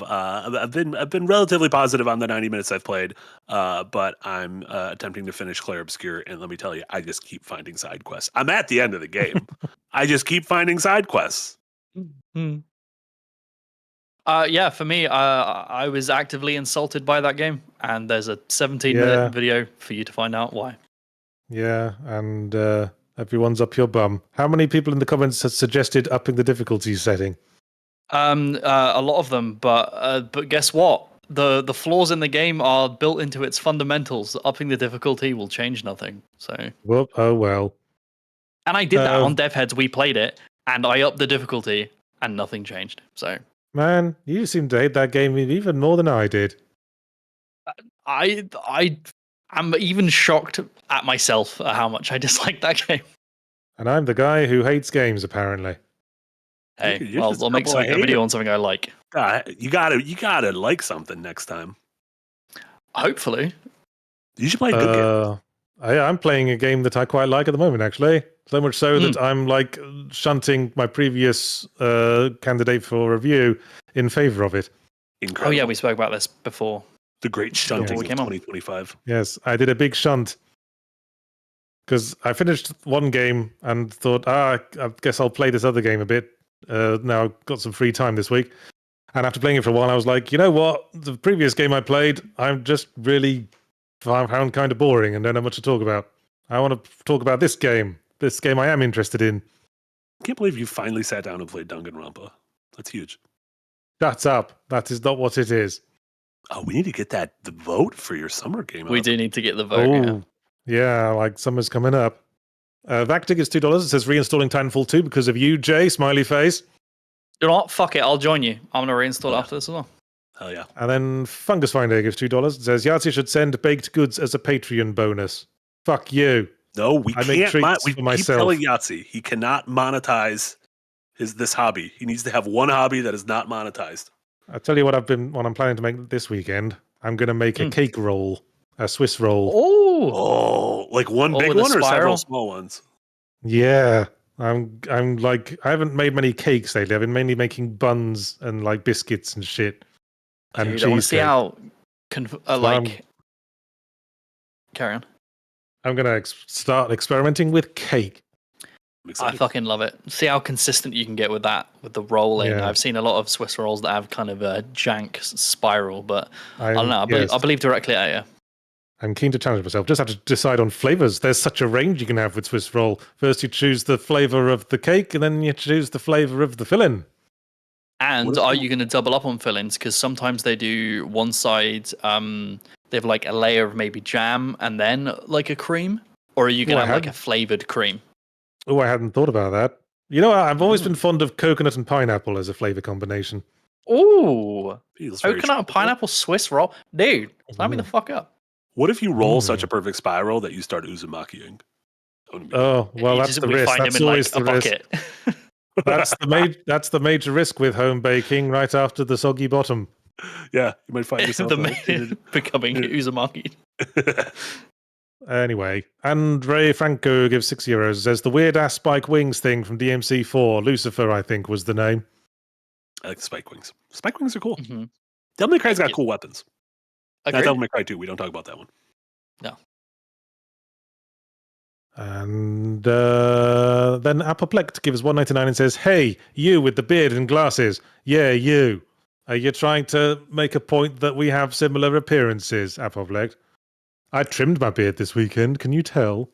been relatively positive on the 90 minutes I've played, but I'm attempting to finish Clair Obscure, and let me tell you, I just keep finding side quests. I'm at the end of the game. I just keep finding side quests. Yeah, for me, I was actively insulted by that game, and there's a 17-minute video for you to find out why. Yeah, and everyone's up your bum. How many people in the comments have suggested upping the difficulty setting? A lot of them, but guess what? The flaws in the game are built into its fundamentals. Upping the difficulty will change nothing. So, oh well. And I did that on DevHeads. We played it, and I upped the difficulty, and nothing changed. So, man, you seem to hate that game even more than I did. I'm even shocked at myself at how much I dislike that game. And I'm the guy who hates games, apparently. Hey, I'll make a video on something I like. You gotta like something next time. Hopefully. You should play a good game. I'm playing a game that I quite like at the moment, actually. So much so that I'm like shunting my previous candidate for review in favor of it. Incredible. Oh yeah, we spoke about this before. The great shunting of 2025. Yes, I did a big shunt. Because I finished one game and thought, I guess I'll play this other game a bit. Now I've got some free time this week. And after playing it for a while, I was like, you know what? The previous game I played, I'm just really found kind of boring and don't have much to talk about. I want to talk about this game. This game I am interested in. I can't believe you finally sat down and played Danganronpa. That's huge. Shut up. That is not what it is. Oh, we need to get the vote for your summer game. We do need to get the vote. Yeah, like summer's coming up. Vactic is $2. It says reinstalling Titanfall 2 because of you, Jay. Smiley face. You know what? Fuck it. I'll join you. I'm going to reinstall after this as well. Hell yeah. And then Fungus Finder gives $2. It says Yahtzee should send baked goods as a Patreon bonus. Fuck you. No, we can't. We keep myself. telling Yahtzee he cannot monetize this hobby. He needs to have one hobby that is not monetized. I'll tell you what I'm planning to make this weekend. I'm going to make a cake roll, a Swiss roll. Oh, like one big one or several small ones? Yeah. I'm like, I haven't made many cakes lately. I've been mainly making buns and like biscuits and shit. And Dude, I want to see how, carry on. I'm going to start experimenting with cake. I fucking love it. See how consistent you can get with that, with the rolling. Yeah. I've seen a lot of Swiss rolls that have kind of a jank spiral, but I don't know. I believe directly at you. and keen to challenge myself. Just have to decide on flavors. There's such a range you can have with Swiss roll. First, you choose the flavor of the cake, and then you choose the flavor of the filling. And are you going to double up on fillings? Because sometimes they do one side, they have like a layer of maybe jam and then like a cream, or are you going to have like a flavored cream? Oh, I hadn't thought about that. You know, I've always been fond of coconut and pineapple as a flavor combination. Ooh, coconut and pineapple Swiss roll, dude. Sign me the fuck up. What if you roll such a perfect spiral that you start uzumakiing? Oh, well, that's the risk. That's always the risk. That's the major risk with home baking right after the soggy bottom. Yeah, you might find yourself becoming uzumaki. Anyway, Andre Franco gives €6. Says the weird ass spike wings thing from DMC4. Lucifer, I think, was the name. I like the spike wings. Spike wings are cool. Mm-hmm. Devil May Cry's got cool weapons. Agreed. Not Devil May Cry 2. We don't talk about that one. No. And then Apoplectic gives $1.99 and says, "Hey, you with the beard and glasses. Yeah, you. Are you trying to make a point that we have similar appearances, Apoplectic? I trimmed my beard this weekend. Can you tell?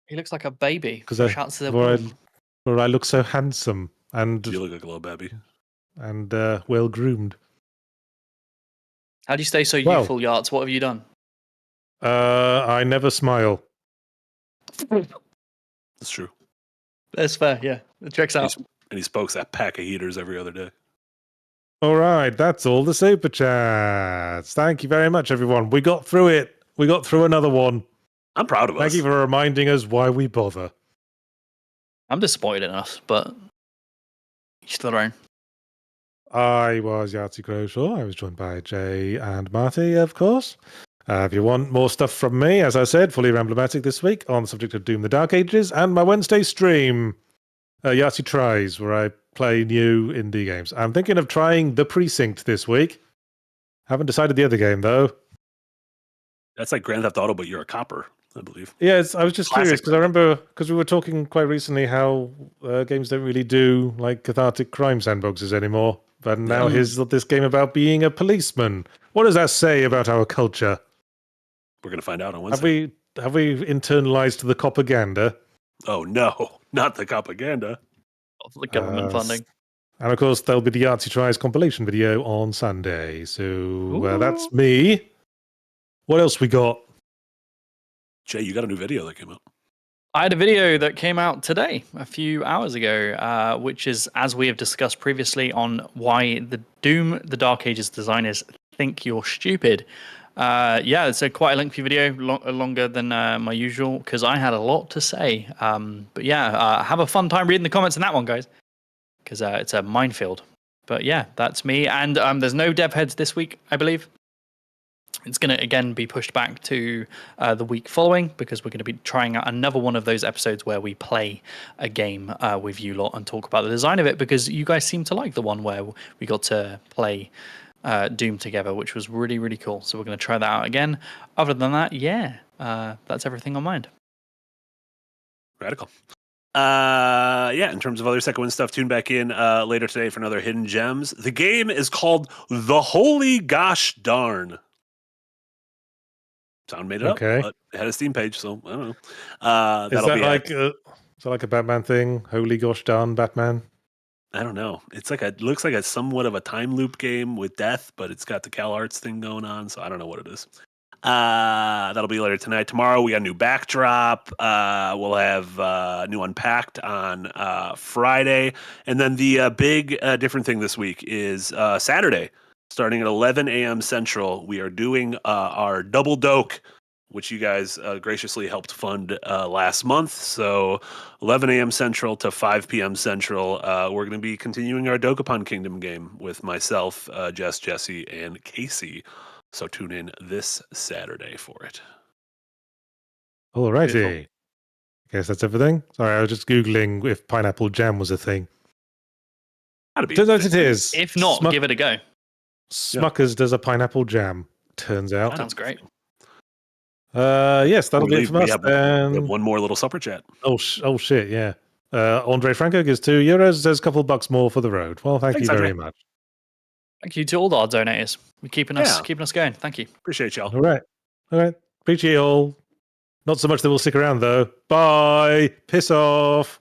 He looks like a baby. Where I look so handsome and you look like a little baby and well groomed. How do you stay so youthful, Yachts? What have you done? I never smile. That's true. That's fair. Yeah, it checks out. And he spokes that pack of heaters every other day. All right, that's all the super chats. Thank you very much, everyone. We got through it. We got through another one. I'm proud of us. Thank you for reminding us why we bother. I'm disappointed in us, but each their own. I was Yahtzee Crowshaw. I was joined by Jay and Marty, of course. If you want more stuff from me, as I said, fully emblematic this week on the subject of Doom the Dark Ages, and my Wednesday stream, Yahtzee Tries, where I play new indie games. I'm thinking of trying The Precinct this week. Haven't decided the other game, though. That's like Grand Theft Auto, but you're a copper, I believe. Yes, I was just curious, because I remember, because we were talking quite recently how games don't really do like cathartic crime sandboxes anymore. But now here's this game about being a policeman. What does that say about our culture? We're going to find out on Wednesday. Have we internalized the propaganda? Oh, no. Not the propaganda. Of the government funding. And of course, there'll be the Yahtzee Tries compilation video on Sunday. So that's me. What else we got? Jay, you got a new video that came out. I had a video that came out today, a few hours ago, which is, as we have discussed previously, on why the Doom the Dark Ages designers think you're stupid. It's a quite a lengthy video, longer than my usual, because I had a lot to say. Have a fun time reading the comments in that one, guys, because it's a minefield. But yeah, that's me. And there's no dev heads this week, I believe. It's going to, again, be pushed back to the week following, because we're going to be trying out another one of those episodes where we play a game with you lot and talk about the design of it, because you guys seem to like the one where we got to play Doom together, which was really, really cool. So we're going to try that out again. Other than that, that's everything on mind. Radical. In terms of other second win stuff, tune back in later today for another Hidden Gems. The game is called The Holy Gosh Darn. Sound made it up, but it had a Steam page, so I don't know. Is that like a Batman thing? Holy gosh darn Batman? I don't know. It looks like a somewhat of a time loop game with death, but it's got the Cal Arts thing going on, so I don't know what it is. That'll be later tonight. Tomorrow we got a new backdrop. We'll have new Unpacked on Friday, and then the big different thing this week is Saturday. Starting at 11 a.m. Central, we are doing our Double Doke, which you guys graciously helped fund last month. So 11 a.m. Central to 5 p.m. Central, we're going to be continuing our Dokapon Kingdom game with myself, Jess, Jesse, and Casey. So tune in this Saturday for it. Alrighty. I guess that's everything. Sorry, I was just Googling if pineapple jam was a thing. Turns out it is. If not, give it a go. Smucker's does a pineapple jam, turns out. Sounds great. Yes, that'll be it from us. We have one more little supper chat. Oh shit, yeah. Andre Franco gives €2. There's a couple bucks more for the road. Well, thanks you very much. Thank you to all our donators. We're keeping us going. Thank you. Appreciate y'all. All right. Appreciate you all. Not so much that we'll stick around, though. Bye. Piss off.